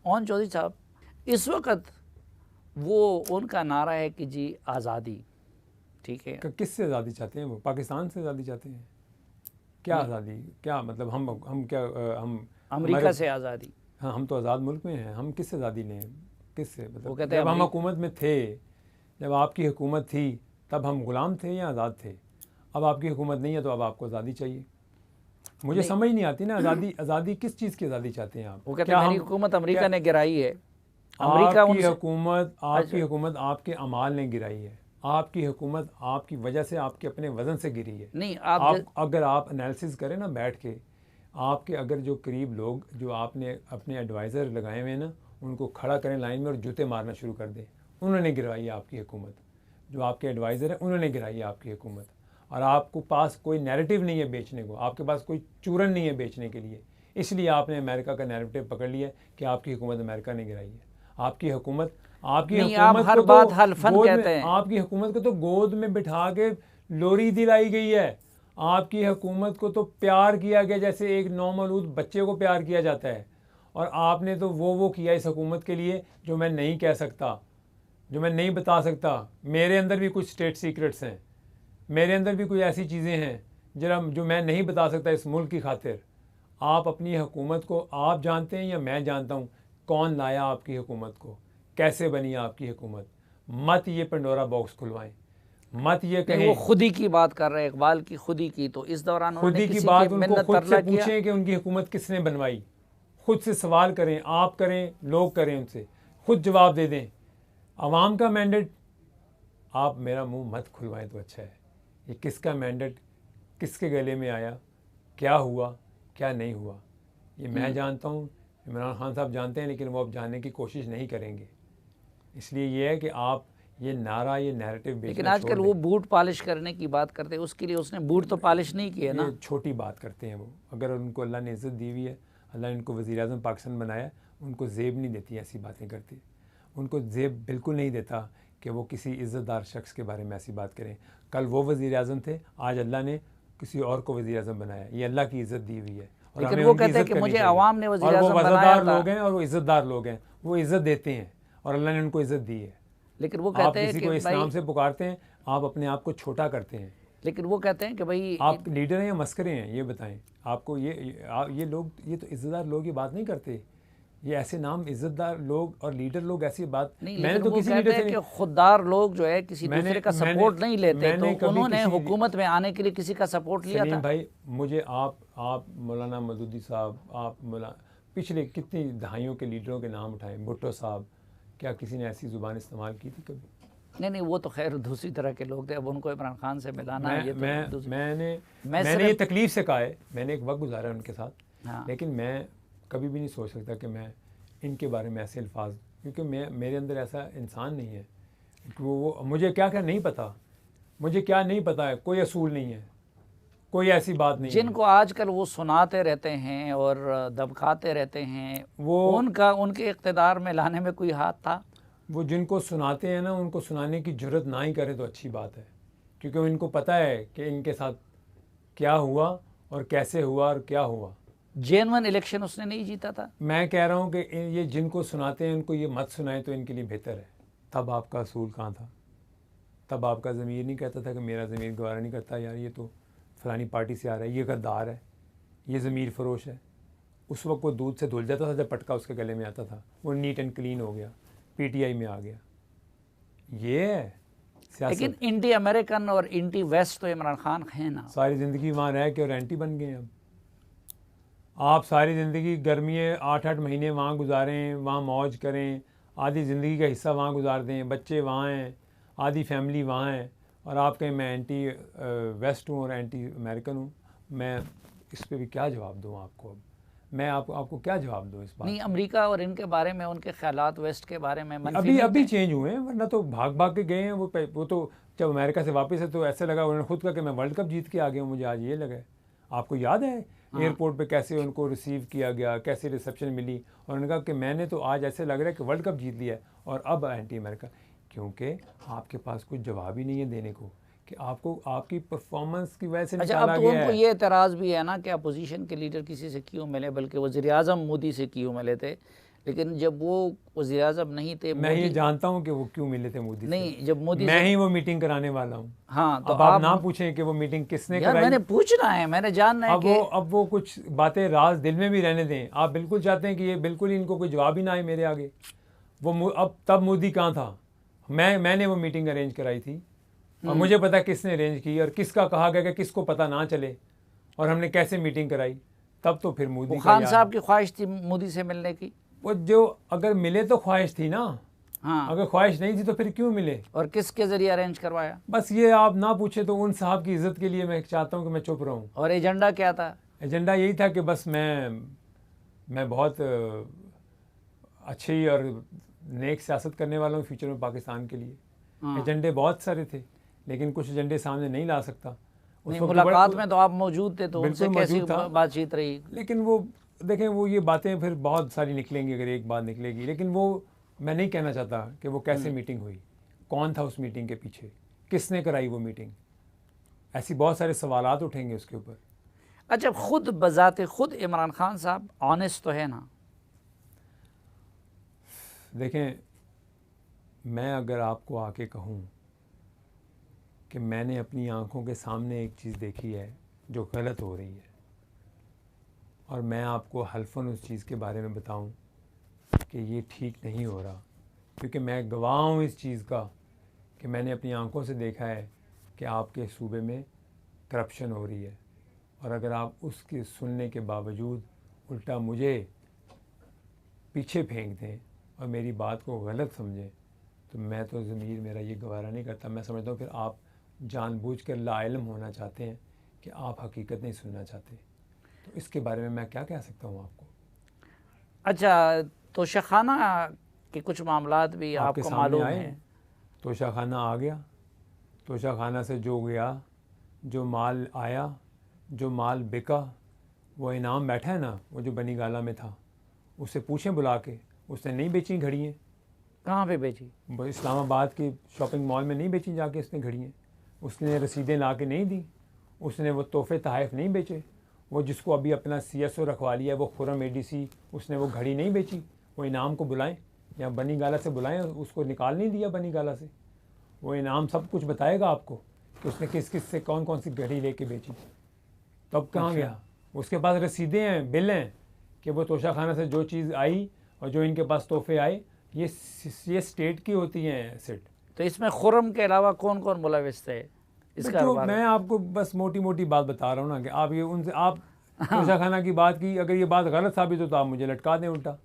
ओन चौधरी साहब, इस वक्त वो उनका नारा है कि जी आज़ादी, ठीक है, किससे आज़ादी चाहते हैं? वो पाकिस्तान से आज़ादी चाहते हैं? क्या आज़ादी? क्या मतलब हम अमेरिका से आज़ादी? हाँ, हम तो आज़ाद मुल्क में हैं, हम किससे आज़ादी लें? किससे? मतलब जब हम हुकूमत में थे, जब आपकी हुकूमत थी, तब हम गुलाम थे या आज़ाद थे? अब आपकी हुकूमत नहीं है तो अब आपको आज़ादी चाहिए। मुझे समझ नहीं आती ना, आज़ादी किस चीज़ की आज़ादी चाहते हैं आप? वो कहते हैं मेरी हुकूमत अमेरिका ने गिराई है। आपकी हुकूमत आपके अमाल ने गिराई है। आपकी हुकूमत आपकी वजह से आपके अपने वज़न से गिरी है। नहीं आप अगर आप एनालिसिस करें ना बैठ के, आपके अगर जो करीब लोग जो आपने अपने एडवाइज़र लगाए हुए हैं ना, उनको खड़ा करें लाइन में और जूते मारना शुरू कर दें। उन्होंने गिरवाई है आपकी हुकूमत, जो आपके एडवाइज़र हैं उन्होंने गिराई है आपकी हुकूमत। और आपको पास कोई नैरेटिव नहीं है बेचने को, आपके पास कोई चूरन नहीं है बेचने के लिए, इसलिए आपने अमेरिका का नैरेटिव पकड़ लिया कि आपकी हुकूमत अमेरिका ने गिराई है। आपकी हुकूमत आपकी हुकूमत हर को बात तो हल्फन गोद कहते में, हैं। आपकी हुकूमत को तो गोद में बिठा के लोरी दिलाई गई है। आपकी हुकूमत को तो प्यार किया गया जैसे एक नौमौलूद बच्चे को प्यार किया जाता है। और आपने तो वो किया इस हुकूमत के लिए जो मैं नहीं कह सकता, जो मैं नहीं बता सकता। मेरे अंदर भी कुछ स्टेट सीक्रेट्स हैं, मेरे अंदर भी कुछ ऐसी चीज़ें हैं जरा जो मैं नहीं बता सकता इस मुल्क की खातिर। आप अपनी हुकूमत को आप जानते हैं या मैं जानता हूँ कौन लाया आपकी हुकूमत को, कैसे बनी आपकी हुकूमत। मत ये पंडोरा बॉक्स खुलवाएं, मत ये कहें। वो खुद ही की बात कर रहे हैं, इकबाल की खुद ही की। तो इस दौरान खुद ही की बात उनको खुद से पूछें कि उनकी हुकूमत किसने बनवाई। खुद से सवाल करें, आप करें, लोग करें, उनसे खुद जवाब दे दें। आवाम का मैंडेट आप मेरा मुंह मत खुलवाएं तो अच्छा है। ये किसका मैंडेट किसके गले में आया, क्या हुआ क्या नहीं हुआ, ये मैं जानता हूँ, इमरान खान साहब जानते हैं, लेकिन वो अब जानने की कोशिश नहीं करेंगे। इसलिए ये है कि आप ये नारा, ये नैरेटिव बेचना, लेकिन आजकल वो बूट पॉलिश करने की बात करते हैं, उसके लिए उसने बूट तो पॉलिश नहीं किए ना। छोटी बात करते हैं वो। अगर उनको अल्लाह ने इज़्ज़त दी हुई है, अल्लाह ने उनको वज़ीर-ए-आज़म पाकिस्तान बनाया, उनको ज़ेब नहीं देती ऐसी बातें करते। उनको ज़ेब बिल्कुल नहीं देता कि वो किसी इज़्ज़तदार शख्स के बारे में ऐसी बात करें। कल वो वज़ीर-ए-आज़म थे, आज अल्लाह ने किसी और को वज़ीर-ए-आज़म बनाया। ये अल्लाह की इज़्ज़त दी हुई है। और लेकिन वो कहते हैं कि मुझे अवाम ने वज़ीर-ए-आज़म बनाया था। लोग हैं और वो इज़्ज़तदार लोग हैं, वो इज़्ज़त देते हैं और अल्लाह ने उनको इज़्ज़त दी है। लेकिन वो कहते हैं कि इस नाम से पुकारते हैं, आप अपने आप को छोटा करते हैं। लेकिन वो कहते हैं कि भाई आप लीडर हैं या मस्करे हैं, ये बताएं। आपको ये लोग, ये तो इज़्ज़तदार लोग ये बात नहीं करते। ये ऐसे नाम इज़्ज़तदार लोग और लीडर लोग ऐसी बात नहीं। मैंने तो किसी लीडर से खुददार लोग जो है किसी दूसरे का सपोर्ट नहीं लेते, तो उन्होंने हुकूमत में आने के लिए किसी का सपोर्ट लिया था। भाई मुझे आप मौलाना मदूदी साहब, आप पिछले कितनी दहाइयों के लीडरों के नाम उठाएं, भुट्टो साहब, क्या किसी ने ऐसी ज़ुबान इस्तेमाल की थी कभी? नहीं, वो तो खैर दूसरी तरह के लोग थे। अब उनको इमरान खान से मिलाना ये तो मैंने ये तकलीफ से कहा है, मैंने एक वक्त गुजारा उनके साथ। हाँ। लेकिन मैं कभी भी नहीं सोच सकता कि मैं इनके बारे में ऐसे अल्फाज, क्योंकि मेरे अंदर ऐसा इंसान नहीं है। वो मुझे क्या क्या नहीं पता, मुझे क्या नहीं पता है, कोई असूल नहीं है, कोई ऐसी बात नहीं जिनको आजकल वो सुनाते रहते हैं और दबकाते रहते हैं, वो उनके इक़्तिदार में लाने में कोई हाथ था? वो जिनको सुनाते हैं ना, उनको सुनाने की जुर्रत ना ही करें तो अच्छी बात है, क्योंकि इनको पता है कि इनके साथ क्या हुआ और कैसे हुआ और क्या हुआ। जेन्युइन इलेक्शन उसने नहीं जीता था। मैं कह रहा हूँ कि ये जिनको सुनाते हैं उनको ये मत सुनाएं तो इनके लिए बेहतर है। तब आपका असूल कहाँ था? तब आपका ज़मीर नहीं कहता था कि मेरा ज़मीर गवारा नहीं करता, यार ये तो फलानी पार्टी से आ रहा है, ये गद्दार है, ये ज़मीर फरोश है। उस वक्त वो दूध से धुल जाता था जब पटका उसके गले में आता था, वो नीट एंड क्लीन हो गया, पीटीआई में आ गया। ये है सियासत। लेकिन एंटी अमेरिकन और एंटी वेस्ट तो इमरान खान है ना। सारी ज़िंदगी वहाँ रह के और एंटी बन गए। अब आप सारी ज़िंदगी गर्मियाँ 8-8 महीने वहाँ गुजारें, वहाँ मौज करें, आधी ज़िंदगी का हिस्सा वहाँ गुजार दें, बच्चे वहाँ हैं, आधी फैमिली वहाँ है, और आप कहें मैं एंटी वेस्ट हूँ और एंटी अमेरिकन हूँ। मैं इस पे भी क्या जवाब दूँ आपको? अब मैं आपको क्या जवाब दूँ इस बात? नहीं, अमेरिका और इनके बारे में, उनके ख्यालात वेस्ट के बारे में अभी चेंज हुए हैं, वरना तो भाग के गए हैं। वो तो जब अमेरिका से वापस है तो ऐसे लगा उन्होंने खुद कहा कि मैं वर्ल्ड कप जीत के आ गया हूँ, मुझे आज ये लगा। आपको याद है एयरपोर्ट पे कैसे उनको रिसीव किया गया, कैसे रिसेप्शन मिली, और उन्होंने कहा कि मैंने तो आज ऐसे लग रहा है कि वर्ल्ड कप जीत लिया है और अब एंटी अमेरिका। क्योंकि आपके पास कुछ जवाब ही नहीं है देने को कि आपको आपकी परफॉर्मेंस की वजह से निकाला गया है। उनको ये एतराज़ भी है ना कि अपोजिशन के लीडर किसी से क्यों मिले, बल्कि वज़ीर-ए-आज़म मोदी से क्यों मिले थे। लेकिन जब वो वज़ीर-ए-आज़म नहीं थे, मैं ये जानता हूँ कि वो क्यों मिले थे मोदी नहीं से। जब मोदी मैं ही वो मीटिंग कराने वाला हूँ। हाँ, तो आप ना पूछें कि वो मीटिंग किसने कराई। मैंने पूछना है, मैंने जानना है कि अब वो कुछ बातें राज दिल में भी रहने दें। आप बिल्कुल चाहते हैं कि ये बिल्कुल इनको कोई जवाब ही ना आए मेरे आगे। वो अब तब मोदी कहाँ था? मैंने वो मीटिंग अरेंज कराई थी और मुझे पता किसने अरेंज की और किसका कहा गया कि किसको पता ना चले, और हमने कैसे मीटिंग कराई। तब तो फिर मोदी खान साहब की ख्वाहिश थी मोदी से मिलने की। वो जो अगर मिले तो ख्वाहिश थी ना, हाँ। अगर ख्वाहिश नहीं थी तो फिर क्यों मिले? और किसके ज़रिए अरेंज करवाया? बस ये आप ना पूछे तो उन साहब की इज़्ज़त के लिए मैं चाहता हूँ कि मैं चुप रहूँ। और एजेंडा क्या था? एजेंडा यही था कि बस मैं बहुत अच्छी और नेक सियासत करने वाला हूँ फ्यूचर में पाकिस्तान के लिए। हाँ। एजेंडे बहुत सारे थे, लेकिन कुछ एजेंडे सामने नहीं ला सकता। नहीं, मुलाकात में तो आप मौजूद थे, तो उनसे कैसी बातचीत रही? लेकिन वो देखें, वो ये बातें फिर बहुत सारी निकलेंगी अगर एक बात निकलेगी, लेकिन वो मैं नहीं कहना चाहता कि वो कैसे मीटिंग हुई, कौन था उस मीटिंग के पीछे, किसने कराई वो मीटिंग। ऐसी बहुत सारे सवालात उठेंगे उसके ऊपर। अच्छा, खुद बजाते खुद इमरान खान साहब ऑनेस्ट तो है ना? देखें, मैं अगर आपको आके कहूँ कि मैंने अपनी आंखों के सामने एक चीज़ देखी है जो गलत हो रही है, और मैं आपको हल्फन उस चीज़ के बारे में बताऊं कि ये ठीक नहीं हो रहा, क्योंकि मैं गवाह हूँ इस चीज़ का कि मैंने अपनी आंखों से देखा है कि आपके सूबे में करप्शन हो रही है, और अगर आप उसके सुनने के बावजूद उल्टा मुझे पीछे फेंक दें और मेरी बात को गलत समझें, तो मैं तो ज़मीर मेरा ये गवारा नहीं करता। मैं समझता हूँ फिर आप जानबूझकर लाइल्म होना चाहते हैं कि आप हकीकत नहीं सुनना चाहते। तो इसके बारे में मैं क्या कह सकता हूँ आपको। अच्छा, तोशाखाना के कुछ मामलात भी आपको मालूम है? तोशाखाना आ गया, तोशाखाना से जो गया, जो माल आया, जो माल बिका, वो इनाम बैठा है ना, वो जो बनी गाला में था, उससे पूछें बुला के, उसने नहीं बेची घड़ियाँ। कहाँ पे बेची? इस्लामाबाद की शॉपिंग मॉल में नहीं बेची जाके उसने घड़ियाँ। उसने रसीदें ला के नहीं दी, उसने वो तोहफे तहाइफ नहीं बेचे। वो जिसको अभी अपना CSO रखवा लिया है, वो खुरम ADC, उसने वो घड़ी नहीं बेची। वो इनाम को बुलाएं या बनी गाला से बुलाएं, उसको निकाल नहीं दिया बनी गाला से। वो इनाम सब कुछ बताएगा आपको कि उसने किस किस से कौन कौन सी घड़ी लेके बेची। तब कहाँ गया? उसके पास रसीदें हैं, बिल हैं कि वो तोशाखाना से जो चीज़ आई और जो इनके पास तोहफे आए, ये स्टेट की होती हैं एसेट। तो इसमें खुरम के अलावा कौन कौन मुलविस थे इसका? मैं आपको बस मोटी मोटी बात बता रहा हूँ ना कि आप ये उनसे आप तोशाखाना की बात की, अगर ये बात गलत साबित हो तो आप मुझे लटका दें उल्टा।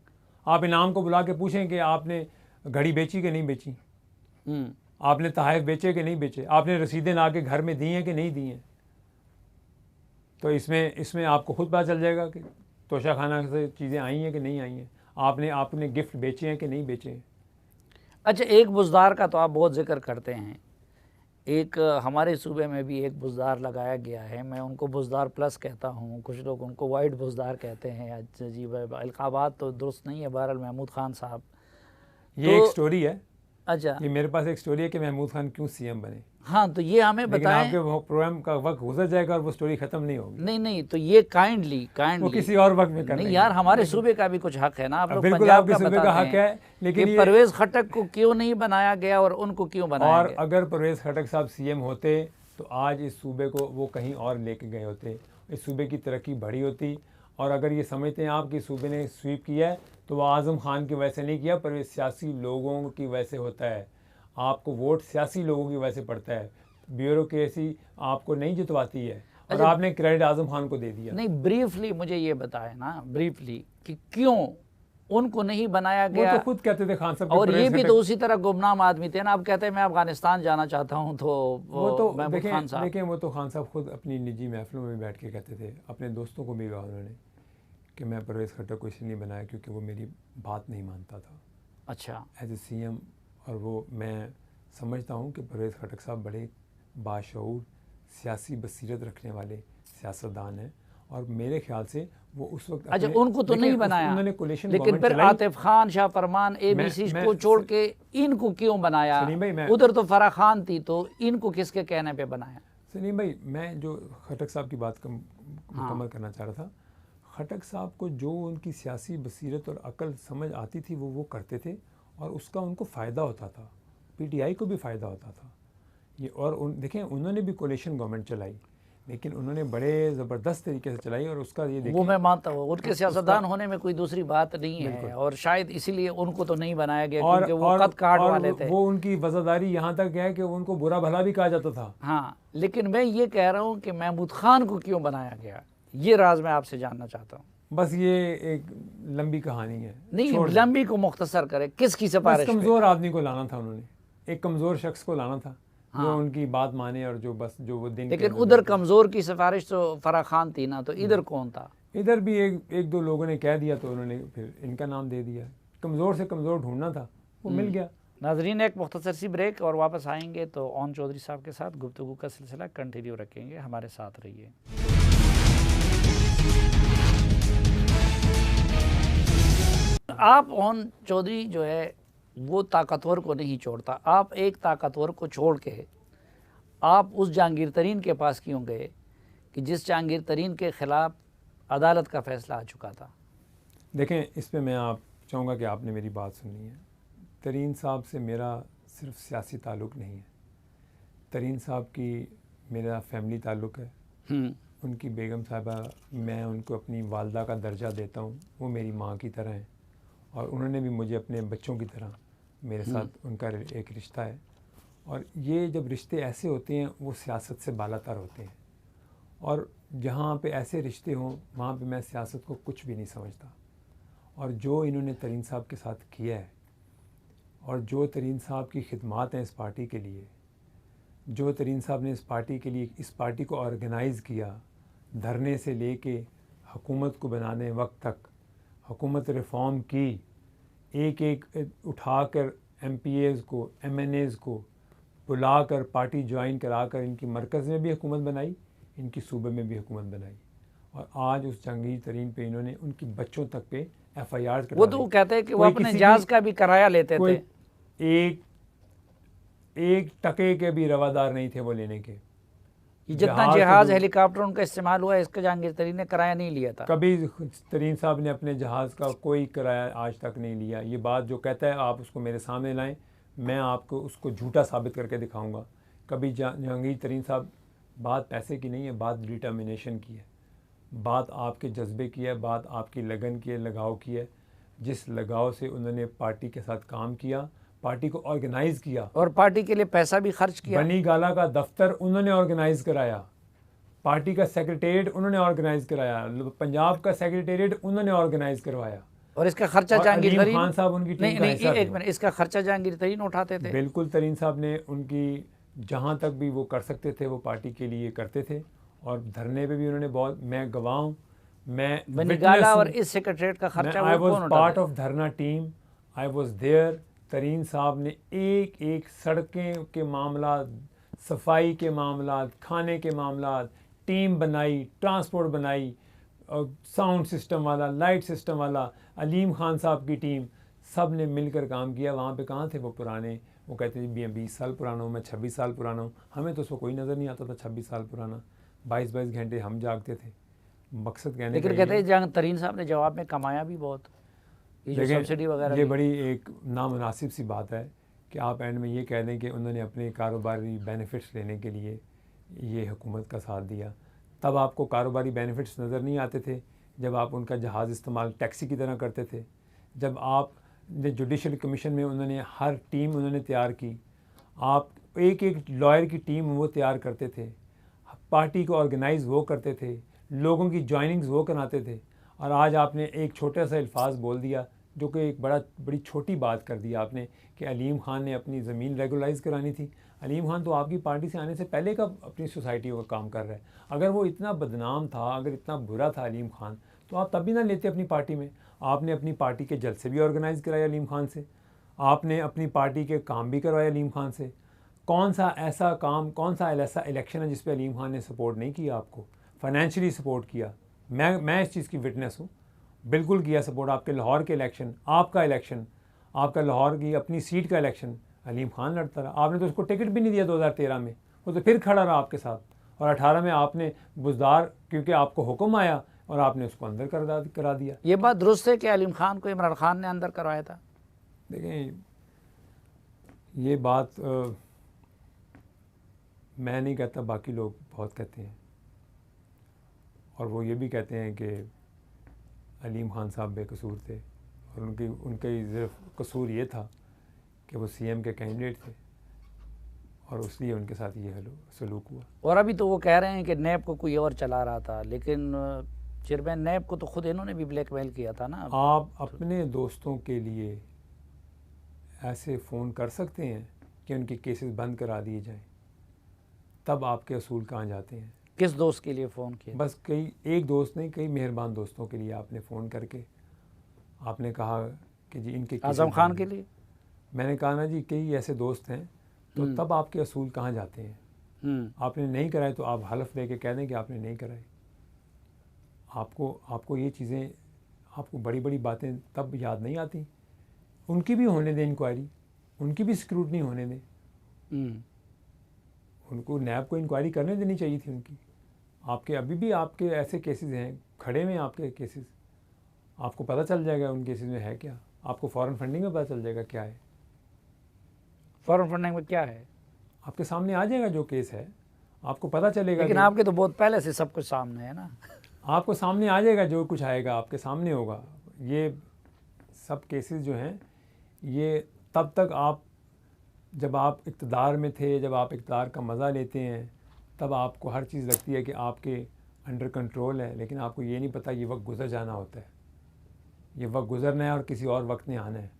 आप इनाम को बुला के पूछें कि आपने घड़ी बेची कि नहीं बेची, आपने तहाइफ बेचे कि नहीं बेचे, आपने रसीदें ला के घर में दी हैं कि नहीं दी हैं। तो इसमें आपको खुद पता चल जाएगा कि तोशाखाना से चीज़ें आई हैं कि नहीं आई हैं, आपने गिफ्ट बेचे हैं कि नहीं बेचे हैं। अच्छा, एक बुज़दार का तो आप बहुत जिक्र करते हैं। एक हमारे सूबे में भी एक बुज़दार लगाया गया है, मैं उनको बुज़दार प्लस कहता हूँ, कुछ लोग उनको वाइट बुज़दार कहते हैं। अजीब अलकाबात तो दुरुस्त नहीं है। बहरहाल महमूद खान साहब, ये एक स्टोरी है। अच्छा, ये मेरे पास एक स्टोरी है कि महमूद खान क्यों CM बने। हाँ, तो ये हमें बताएं। आपके प्रोग्राम का वक्त गुजर जाएगा और वो स्टोरी खत्म नहीं होगी। नहीं, तो ये काइंडली वो किसी और वक्त में करना। नहीं यार, हमारे सूबे का भी कुछ हक है ना। आप लोग बिल्कुल पंजाब आपके सूबे का हक है, लेकिन परवेज़ खटक को क्यों नहीं बनाया गया और उनको क्यों बनाया और गया? अगर परवेज़ खटक साहब CM होते तो आज इस सूबे को वो कहीं और लेके गए होते, इस सूबे की तरक्की बढ़ी होती। और अगर ये समझते हैं आप कि सूबे ने स्वीप किया है तो वह आज़म खान की वजह से नहीं किया, पर ये सियासी लोगों की वजह से होता है। आपको वोट सियासी लोगों की वजह से पड़ता है, ब्यूरोक्रेसी आपको नहीं जितवाती है। और आपने क्रेडिट आज़म खान को दे दिया। नहीं, ब्रीफली मुझे ये बताएं ना, ब्रीफली, कि क्यों उनको नहीं बनाया गया? वो तो खुद कहते थे खान साहब, और ये भी तो उसी तरह गुमनाम आदमी थे ना। आप कहते हैं मैं अफगानिस्तान जाना चाहता हूँ, तो वो तो देखें वो तो खान साहब खुद अपनी निजी महफिलों में बैठ के कहते थे, अपने दोस्तों को भी कहा उन्होंने कि मैं परवेज़ खट्टक को इसलिए नहीं बनाया क्योंकि वो मेरी बात नहीं मानता था। अच्छा, एज ए CM। और वो मैं समझता हूँ कि परवेज़ खट्टक साहब बड़े बाशऊर, सियासी बसीरत रखने वाले सियासतदान हैं, और मेरे ख्याल से वो उस वक्त अच्छा, उनको तो नहीं बनाया, उन्होंने कोलिशन लेकिन फिर आतिफ खान, शाह फरमान, ABC को छोड़ के इनको क्यों बनाया? उधर तो फराह खान थी, तो इनको किसके कहने पे बनाया? सलीम भाई, मैं जो खट्टक साहब की बात मुकम्मल करना चाह रहा था, खट्टक साहब को जो उनकी सियासी बसीरत और अकल समझ आती थी वो करते थे, और उसका उनको फ़ायदा होता था, PTI को भी फ़ायदा होता था ये। और देखें, उन्होंने भी कोलिशन गवर्नमेंट चलाई, लेकिन उन्होंने बड़े ज़बरदस्त तरीके से चलाई। और उसका ये वो मैं मानता हूँ, उनके सियासतदान होने में कोई दूसरी बात नहीं है, और शायद इसीलिए उनको तो नहीं बनाया गया क्योंकि वो कद काट वाले थे। वो उनकी वज़ादारी यहाँ तक है कि उनको बुरा भला भी कहा जाता था। हाँ, लेकिन मैं ये कह रहा हूँ कि महमूद खान को क्यों बनाया गया, ये राज मैं आपसे जानना चाहता हूँ। बस ये एक लंबी कहानी है। नहीं, लंबी को मुख्तसर करें, किसकी सिफारिश? कमज़ोर आदमी को लाना था उन्होंने, एक कमज़ोर शख्स को लाना था। हाँ। जो उनकी बात माने और जो वो दिन। लेकिन उधर कमज़ोर की सिफारिश तो फराह खान थी ना, तो इधर कौन था? इधर भी एक दो लोगों ने कह दिया तो उन्होंने फिर इनका नाम दे दिया। कमज़ोर से कमज़ोर ढूंढना था, वो मिल गया। नाजरीन, एक मुख्तसर सी ब्रेक और वापस आएंगे तो ओन चौधरी साहब के साथ गुफ्तगू का सिलसिला कंटिन्यू रखेंगे। हमारे साथ रहिए। आप ओन चौधरी जो है वो ताकतवर को नहीं छोड़ता, आप एक ताकतवर को छोड़ के आप उस जहांगीर तरीन के पास क्यों गए कि जिस जहांगीर तरीन के ख़िलाफ़ अदालत का फ़ैसला आ चुका था? देखें, इस पे मैं आप चाहूँगा कि आपने मेरी बात सुनी है। तरीन साहब से मेरा सिर्फ सियासी ताल्लुक़ नहीं है, तरीन साहब की मेरा फैमिली ताल्लुक़ है। उनकी बेगम साहबा, मैं उनको अपनी वालदा का दर्जा देता हूँ, वो मेरी माँ की तरह हैं और उन्होंने भी मुझे अपने बच्चों की तरह, मेरे साथ उनका एक रिश्ता है। और ये जब रिश्ते ऐसे होते हैं वो सियासत से बालातर होते हैं, और जहाँ पे ऐसे रिश्ते हों वहाँ पे मैं सियासत को कुछ भी नहीं समझता। और जो इन्होंने तरीन साहब के साथ किया है और जो तरीन साहब की खिदमात हैं इस पार्टी के लिए, जो तरीन साहब ने इस पार्टी के लिए, इस पार्टी को ऑर्गेनाइज़ किया, धरने से लेके हुकूमत को बनाने वक्त तक, हुकूमत रिफ़ॉर्म की, एक एक उठाकर MPAs को, MNAs को बुलाकर पार्टी ज्वाइन कराकर इनकी मरकज़ में भी हुकूमत बनाई, इनकी सूबे में भी हुकूमत बनाई। और आज उस जहांगीर तरीन पे इन्होंने उनकी बच्चों तक पे FIR वो तो कहते हैं कि वो अपने जहाज़ का भी किराया लेते थे, एक टके के भी रवादार नहीं थे वो लेने के। जितना जहाज़ हेलीकॉप्टर उनका इस्तेमाल हुआ, इसका जहांगीर तरीन ने किराया नहीं लिया था। कभी तरीन साहब ने अपने जहाज़ का कोई किराया आज तक नहीं लिया। ये बात जो कहता है आप उसको मेरे सामने लाएं, मैं आपको उसको झूठा साबित करके दिखाऊंगा। कभी जहांगीर तरीन साहब, बात पैसे की नहीं है, बात डिटर्मिनेशन की है, बात आपके जज्बे की है, बात आपकी लगन की है, लगाव की है। जिस लगाव से उन्होंने पार्टी के साथ काम किया, पार्टी को ऑर्गेनाइज़ किया और पार्टी के लिए पैसा भी खर्च किया। बनी गाला का दफ्तर उन्होंने ऑर्गेनाइज़ कराया, पार्टी का सेक्रेटेरिएट उन्होंने ऑर्गेनाइज़ कराया, पंजाब का सेक्रेटेरिएट उन्होंने ऑर्गेनाइज़ करवाया। और इसका खर्चा जहांगीर तरीन, खान साहब उनकी टीम नहीं, एक मिनट, इसका खर्चा जहांगीर तरीन उठाते थे? बिल्कुल, तरीन साहब ने उनकी जहाँ तक भी वो कर सकते थे वो पार्टी के लिए करते थे। और धरने पे भी उन्होंने बहुत, मैं गवाह हूँ, मैं बनीगाला और इस सेक्रेटरीट का खर्चा आई वॉज पार्ट ऑफ धरना टीम, आई वॉज देयर। तरीन साहब ने एक एक सड़कें के मामला, सफाई के मामला, खाने के मामला, टीम बनाई, ट्रांसपोर्ट बनाई, और साउंड सिस्टम वाला, लाइट सिस्टम वाला, अलीम खान साहब की टीम, सब ने मिलकर काम किया। वहाँ पे कहाँ थे वो पुराने, वो कहते थे मैं 20 साल पुराना हूँ, मैं 26 साल पुराना हूँ। हमें तो उसको कोई नज़र नहीं आता था 26 साल पुराना। 22-22 घंटे हम जागते थे। मकसद कहने, लेकिन कहते हैं जहां तरीन साहब ने जवाब में कमाया भी बहुत, ये सब्सिडी वगैरह। ये बड़ी एक नामुनासिब सी बात है कि आप एंड में ये कह दें कि उन्होंने अपने कारोबारी बेनिफिट्स लेने के लिए ये हुकूमत का साथ दिया। तब आपको कारोबारी बेनिफिट्स नज़र नहीं आते थे जब आप उनका जहाज़ इस्तेमाल टैक्सी की तरह करते थे। जब आप जुडिशल कमीशन में उन्होंने हर टीम उन्होंने तैयार की, आप एक एक लॉयर की टीम वो तैयार करते थे, पार्टी को ऑर्गेनाइज़ वो करते थे, लोगों की जॉइनिंग्स वो कराते थे। और आज आपने एक छोटा सा अल्फाज बोल दिया जो कि एक बड़ी छोटी बात कर दी आपने कि अलीम खान ने अपनी ज़मीन रेगुलाइज़ करानी थी। अलीम खान तो आपकी पार्टी से आने से पहले का अपनी सोसाइटियों का काम कर रहा है। अगर वो इतना बदनाम था, अगर इतना बुरा था अलीम खान, तो आप तब भी ना लेते अपनी पार्टी में। आपने अपनी पार्टी के जलसे भी ऑर्गेनाइज़ कराए अलीम खान से, आपने अपनी पार्टी के काम भी करवाए अलीम खान से। कौन सा ऐसा काम, कौन सा ऐसा इलेक्शन है जिस पे अलीम खान ने सपोर्ट नहीं किया आपको, फाइनेंशियली सपोर्ट किया? मैं इस चीज़ की विटनेस हूँ, बिल्कुल किया सपोर्ट। आपके लाहौर के इलेक्शन, आपका इलेक्शन, आपका लाहौर की अपनी सीट का इलेक्शन अलीम खान लड़ता रहा। आपने तो उसको टिकट भी नहीं दिया 2013 में, वो तो फिर खड़ा रहा आपके साथ। और 18 में आपने बुजदार, क्योंकि आपको हुक्म आया और आपने उसको अंदर करा दिया। ये बात दुरुस्त है कि अलीम खान को इमरान खान ने अंदर करवाया था? देखें, ये बात मैं नहीं कहता, बाकी लोग बहुत कहते हैं। और वो ये भी कहते हैं कि अलीम खान साहब बेकसूर थे और उनके सिर्फ कसूर ये था कि वो CM के कैंडिडेट थे और इसलिए उनके साथ ये सलूक हुआ। और अभी तो वो कह रहे हैं कि नैब को कोई और चला रहा था, लेकिन चेयरमैन नैब को तो खुद इन्होंने भी ब्लैकमेल किया था ना। आप अपने दोस्तों के लिए ऐसे फ़ोन कर सकते हैं कि उनके केसेस बंद करा दिए जाएं, तब आपके असूल कहाँ जाते हैं? किस दोस्त के लिए फ़ोन किया? बस कई, एक दोस्त नहीं, कई मेहरबान दोस्तों के लिए आपने फ़ोन करके आपने कहा कि जी इनके केसेस आज़म खान बंद के हैं। लिए? मैंने कहा ना जी कई ऐसे दोस्त हैं, तो तब आपके असूल कहाँ जाते हैं? आपने नहीं कराए तो आप हलफ दे के कह दें कि आपने नहीं कराए। आपको ये चीज़ें, आपको बड़ी बड़ी बातें तब याद नहीं आती। उनकी भी होने दें इंक्वायरी, उनकी भी स्क्रूटनी होने दें। उनको नैब को इंक्वायरी करने देनी चाहिए थी उनकी। आपके अभी भी आपके ऐसे केसेस हैं खड़े में, आपके केसेस, आपको पता चल जाएगा उन केसेस में है क्या। आपको फॉरेन फंडिंग में पता चल जाएगा क्या है। फॉरेन फंडिंग में क्या है आपके सामने आ जाएगा जो केस है, आपको पता चलेगा। लेकिन आपके तो बहुत पहले से सब कुछ सामने है ना। आपको सामने आ जाएगा, जो कुछ आएगा आपके सामने होगा। ये सब केसेस जो हैं ये तब तक आप, जब आप इक़्तिदार में थे, जब आप इक़्तिदार का मज़ा लेते हैं, तब आपको हर चीज़ लगती है कि आपके अंडर कंट्रोल है, लेकिन आपको ये नहीं पता ये वक्त गुज़र जाना होता है। ये वक्त गुज़रना है और किसी और वक्त ने आना है।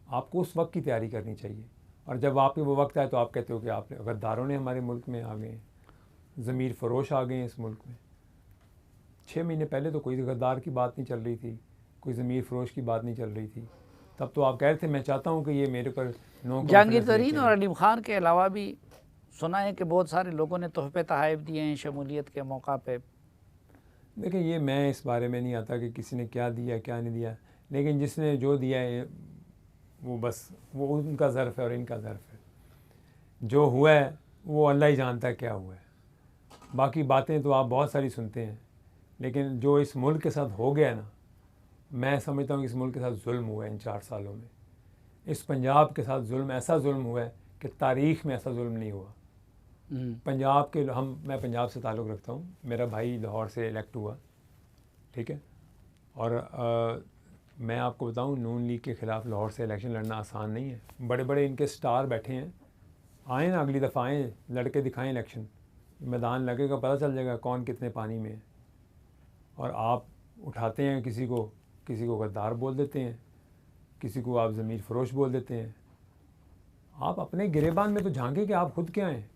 आपको उस वक्त की तैयारी करनी चाहिए। और जब आपके वो वक्त आए तो आप कहते हो कि आपने, गद्दारों ने हमारे मुल्क में आ गए हैं, ज़मीर फ़रोश आ गए हैं इस मुल्क में। 6 महीने पहले तो कोई गद्दार की बात नहीं चल रही थी, कोई ज़मीर फ़रोश की बात नहीं चल रही थी। तब तो आप कह रहे थे मैं चाहता हूँ कि ये मेरे पर जहांगीर तरीन और अलीम खान के अलावा भी सुना है कि बहुत सारे लोगों ने तोहफे तहाइफ दिए हैं शमूलियत के मौका पे। देखिए ये मैं इस बारे में नहीं आता कि किसी ने क्या दिया क्या नहीं दिया, लेकिन जिसने जो दिया है वो बस वो उनका ज़र्फ़ है और इनका ज़र्फ़ है। जो हुआ है वो अल्लाह ही जानता है क्या हुआ है। बाकी बातें तो आप बहुत सारी सुनते हैं, लेकिन जो इस मुल्क के साथ हो गया ना, मैं समझता हूँ कि इस मुल्क के साथ जुल्म हुआ है इन 4 सालों में। इस पंजाब के साथ जुल्म, ऐसा जुल्म हुआ है कि तारीख़ में ऐसा जुल्म नहीं हुआ। पंजाब के मैं पंजाब से ताल्लुक़ रखता हूँ, मेरा भाई लाहौर से इलेक्ट हुआ, ठीक है। और मैं आपको बताऊँ, नून लीग के ख़िलाफ़ लाहौर से इलेक्शन लड़ना आसान नहीं है। बड़े बड़े इनके स्टार बैठे हैं, आए ना अगली दफ़ा आएँ, लड़के दिखाएं इलेक्शन, मैदान लगेगा, पता चल जाएगा कौन कितने पानी में है। और आप उठाते हैं किसी को गद्दार बोल देते हैं, किसी को आप ज़मीर फ़रोश बोल देते हैं। आप अपने गिरेबान में तो झांके कि आप खुद क्या हैं।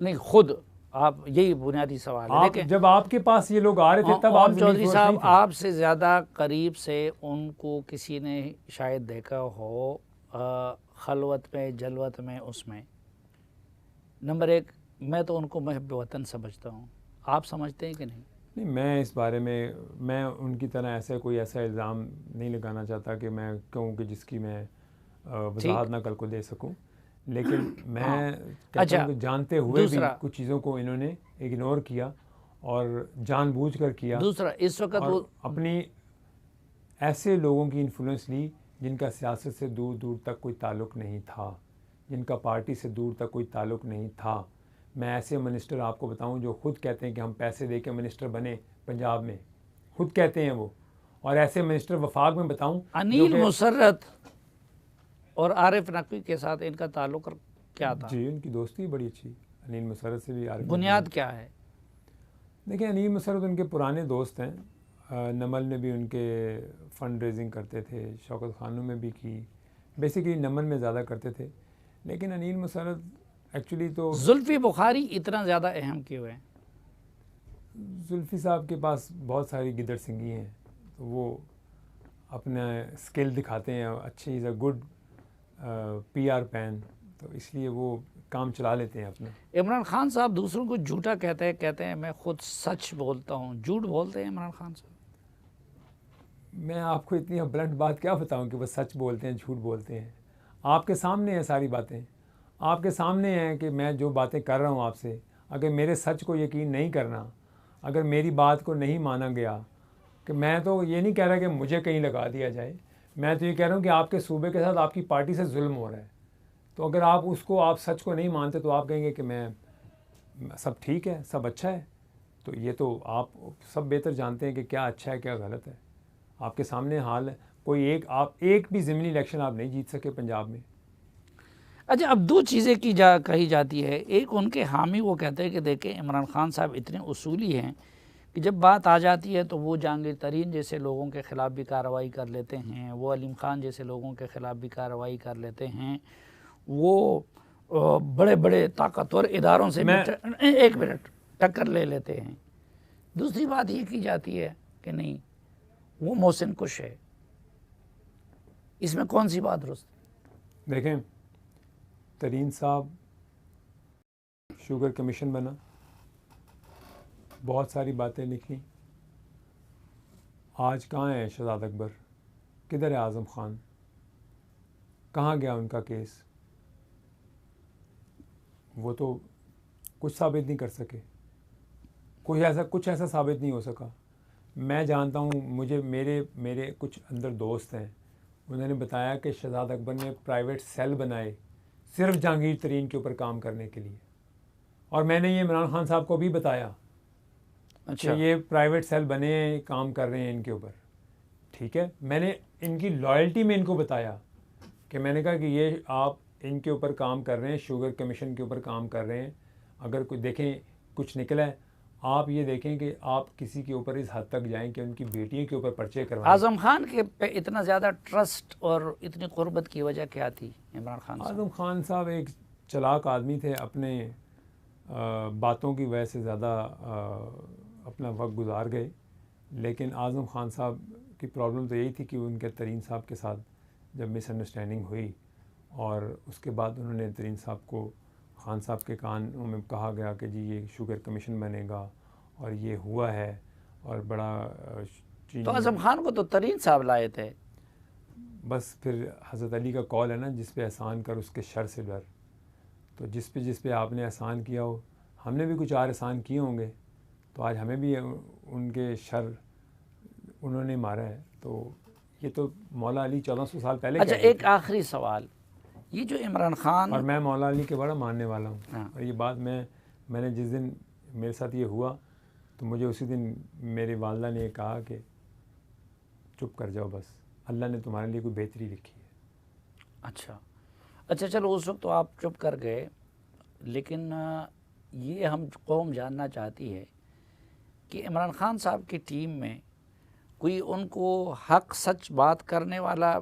नहीं, खुद आप, यही बुनियादी सवाल है। लेकिन जब आपके पास ये लोग आ रहे थे तब आप चौधरी साहब आपसे ज़्यादा करीब से उनको किसी ने शायद देखा हो खलवत में, जलवत में, उसमें। नंबर 1, मैं तो उनको महब वतन समझता हूँ। आप समझते हैं कि नहीं? नहीं, मैं इस बारे में, मैं उनकी तरह ऐसा इल्ज़ाम नहीं लगाना चाहता कि मैं कहूँ कि जिसकी मैं वजाहत ना कल को दे सकूँ। लेकिन मैं कहता हूँ कि जानते हुए भी कुछ चीज़ों को इन्होंने इग्नोर किया और जानबूझकर किया। दूसरा, इस वक्त वो अपनी ऐसे लोगों की इन्फ्लुएंस ली जिनका सियासत से दूर दूर तक कोई ताल्लुक़ नहीं था, जिनका पार्टी से दूर तक कोई ताल्लुक़ नहीं था। मैं ऐसे मिनिस्टर आपको बताऊं जो खुद कहते हैं कि हम पैसे दे के मिनिस्टर बने पंजाब में, खुद कहते हैं वो। और ऐसे मिनिस्टर वफाक में बताऊं, अनिल मुसर्रत और आरिफ नकवी के साथ इनका ताल्लुक़ क्या था? जी, उनकी दोस्ती बड़ी अच्छी, अनिल मुसर्रत से भी। आरिफ, बुनियाद क्या है? देखिए, अनिल मुसर्रत उनके पुराने दोस्त हैं। नमल में भी उनके फ़ंड रेजिंग करते थे, शौकत खानों में भी की, बेसिकली नमल में ज़्यादा करते थे। लेकिन अनिल मुसर्रत एक्चुअली तो, जुल्फ़ी बुखारी इतना ज़्यादा अहम क्यों है? जुल्फ़ी साहब के पास बहुत सारी गिदड़ सिंगी हैं, तो वो अपना स्किल दिखाते हैं, अच्छी, is a good PR pan, तो इसलिए वो काम चला लेते हैं अपना। इमरान खान साहब दूसरों को झूठा कहते हैं मैं खुद सच बोलता हूँ। झूठ बोलते हैं इमरान खान साहब? मैं आपको इतनी ब्लंट बात क्या बताऊँ कि वो सच बोलते हैं झूठ बोलते हैं। आपके सामने है सारी बातें, आपके सामने हैं कि मैं जो बातें कर रहा हूँ आपसे, अगर मेरे सच को यकीन नहीं करना, अगर मेरी बात को नहीं माना गया, कि मैं तो ये नहीं कह रहा कि मुझे कहीं लगा दिया जाए, मैं तो ये कह रहा हूँ कि आपके सूबे के साथ आपकी पार्टी से जुल्म हो रहा है। तो अगर आप सच को नहीं मानते तो आप कहेंगे कि मैं सब ठीक है, सब अच्छा है। तो ये तो आप सब बेहतर जानते हैं कि क्या अच्छा है क्या गलत है। आपके सामने हाल है। आप एक भी ज़मीनी इलेक्शन आप नहीं जीत सके पंजाब में। अच्छा, अब 2 चीज़ें कही जाती है। एक, उनके हामी वो कहते हैं कि देखें इमरान खान साहब इतने उसूली हैं कि जब बात आ जाती है तो वो जहांगीर तरीन जैसे लोगों के ख़िलाफ़ भी कार्रवाई कर लेते हैं, वो अलीम ख़ान जैसे लोगों के ख़िलाफ़ भी कार्रवाई कर लेते हैं, वो बड़े बड़े ताकतवर इदारों से एक मिनट टक्कर ले लेते हैं। दूसरी बात ये की जाती है कि नहीं वो मोहसिन कुश है, इसमें कौन सी बात दुरुस्त? देखें, तरीन साहब शुगर कमीशन बना, बहुत सारी बातें लिखी, आज कहाँ है शहजाद अकबर, किधर है आज़म ख़ान, कहाँ गया उनका केस? वो तो कुछ साबित नहीं कर सके, कुछ ऐसा साबित नहीं हो सका। मैं जानता हूँ, मुझे मेरे कुछ अंदर दोस्त हैं, उन्होंने बताया कि शहजाद अकबर ने प्राइवेट सेल बनाए सिर्फ जहांगीर तरीन के ऊपर काम करने के लिए, और मैंने ये इमरान खान साहब को भी बताया। अच्छा, कि ये प्राइवेट सेल बने हैं, काम कर रहे हैं इनके ऊपर। ठीक है, मैंने इनकी लॉयल्टी में इनको बताया कि मैंने कहा कि ये आप इनके ऊपर काम कर रहे हैं, शुगर कमीशन के ऊपर काम कर रहे हैं, अगर कोई देखें कुछ निकला है, आप ये देखें कि आप किसी के ऊपर इस हद तक जाएं कि उनकी बेटियों के ऊपर पर्चे करवाएं। आज़म खान के पे इतना ज़्यादा ट्रस्ट और इतनी कुर्बत की वजह क्या थी इमरान खान साहब? आज़म खान साहब एक चालाक आदमी थे, अपने बातों की वजह से ज़्यादा अपना वक्त गुजार गए, लेकिन आज़म खान साहब की प्रॉब्लम तो यही थी कि उनके तरीन साहब के साथ जब मिसअंडरस्टैंडिंग हुई और उसके बाद उन्होंने तरीन साहब को खान साहब के कान में कहा गया कि जी ये शुगर कमीशन बनेगा और ये हुआ है, और बड़ा तो आज़म खान को तो तरीन साहब लाए थे। बस फिर हज़रत अली का कॉल है ना, जिस पे एहसान कर उसके शर से डर। तो जिस पे आपने एहसान किया हो, हमने भी कुछ और एहसान किए होंगे, तो आज हमें भी उनके शर उन्होंने मारा है। तो ये तो मौला अली 1400 साल पहले। अच्छा, एक आखिरी सवाल, ये जो इमरान खान, और मैं मौला अली के बड़ा मानने वाला हूँ। हाँ। और ये बात मैंने जिस दिन मेरे साथ ये हुआ तो मुझे उसी दिन मेरी वालदा ने कहा कि चुप कर जाओ, बस अल्लाह ने तुम्हारे लिए कोई बेहतरी लिखी है। अच्छा चलो, उस वक्त तो आप चुप कर गए, लेकिन ये हम कौम जानना चाहती है कि इमरान खान साहब की टीम में कोई उनको हक सच बात करने वाला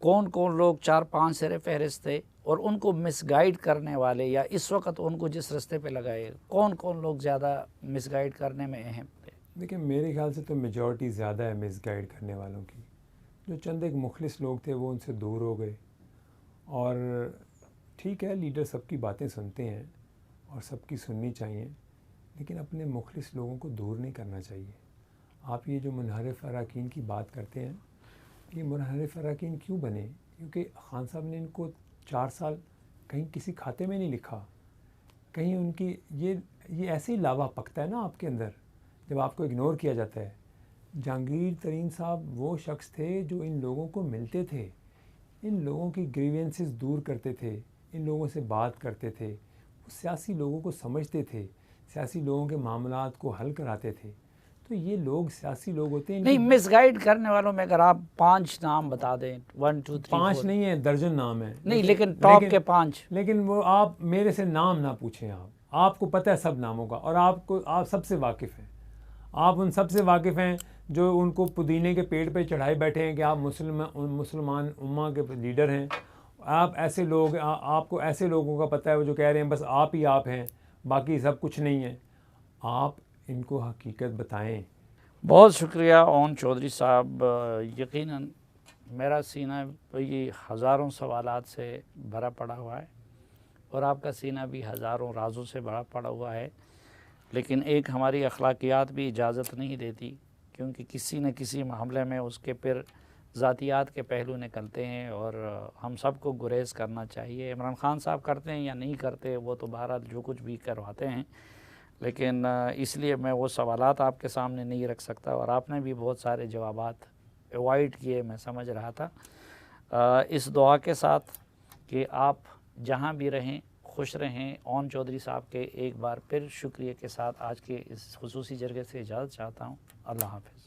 कौन कौन लोग 4-5 सिरे फहरिस्त थे, और उनको मिसगाइड करने वाले या इस वक्त उनको जिस रास्ते पे लगाए कौन कौन लोग ज़्यादा मिसगाइड करने में अहम थे? देखिए, मेरे ख्याल से तो मेजॉरिटी ज़्यादा है मिसगाइड करने वालों की। जो चंद एक मुखलिस लोग थे वो उनसे दूर हो गए। और ठीक है, लीडर सबकी बातें सुनते हैं और सबकी सुननी चाहिए, लेकिन अपने मुखलिस लोगों को दूर नहीं करना चाहिए। आप ये जो मुनहरिफ अराकीन की बात करते हैं, ये मुनहरिफ अराकीन क्यों बने? क्योंकि खान साहब ने इनको 4 साल कहीं किसी खाते में नहीं लिखा, कहीं उनकी ये ऐसे ही लावा पकता है ना आपके अंदर जब आपको इग्नोर किया जाता है। जहांगीर तरीन साहब वो शख्स थे जो इन लोगों को मिलते थे, इन लोगों की ग्रीवेंसेस दूर करते थे, इन लोगों से बात करते थे, वो सियासी लोगों को समझते थे, सियासी लोगों के मामलात को हल कराते थे। तो ये लोग सियासी लोग होते हैं। नहीं, मिसगाइड करने वालों में अगर आप 5 नाम बता दें, 1 2 3 5 नहीं है, दर्जन नाम है। नहीं, लेकिन टॉप के 5। लेकिन वो आप मेरे से नाम ना पूछें, आपको पता है सब नामों का, और आप सबसे वाकिफ़ हैं, आप उन सबसे वाकिफ़ हैं जो उनको पुदीने के पेड़ पे चढ़ाए बैठे हैं कि आप मुसलमान उम्मा के लीडर हैं। आप ऐसे लोग, आपको ऐसे लोगों का पता है वो जो कह रहे हैं बस आप ही आप हैं, बाकी सब कुछ नहीं है। आप इनको हकीकत बताएं। बहुत शुक्रिया ओन चौधरी साहब। यकीनन मेरा सीना ये हज़ारों सवालात से भरा पड़ा हुआ है, और आपका सीना भी हज़ारों राज़ों से भरा पड़ा हुआ है, लेकिन एक हमारी अखलाकियात भी इजाज़त नहीं देती, क्योंकि किसी न किसी मामले में उसके फिर ज़ातियात के पहलू निकलते हैं, और हम सबको गुरेज़ करना चाहिए। इमरान खान साहब करते हैं या नहीं करते, वो तो बहरहाल जो कुछ भी करवाते हैं, लेकिन इसलिए मैं वो सवालात आपके सामने नहीं रख सकता, और आपने भी बहुत सारे जवाबात अवॉइड किए, मैं समझ रहा था। इस दुआ के साथ कि आप जहाँ भी रहें खुश रहें। ओन चौधरी साहब के एक बार फिर शुक्रिया के साथ आज के इस खुसूसी जरगे से इजाज़त चाहता हूँ। अल्लाह हाफ़िज़।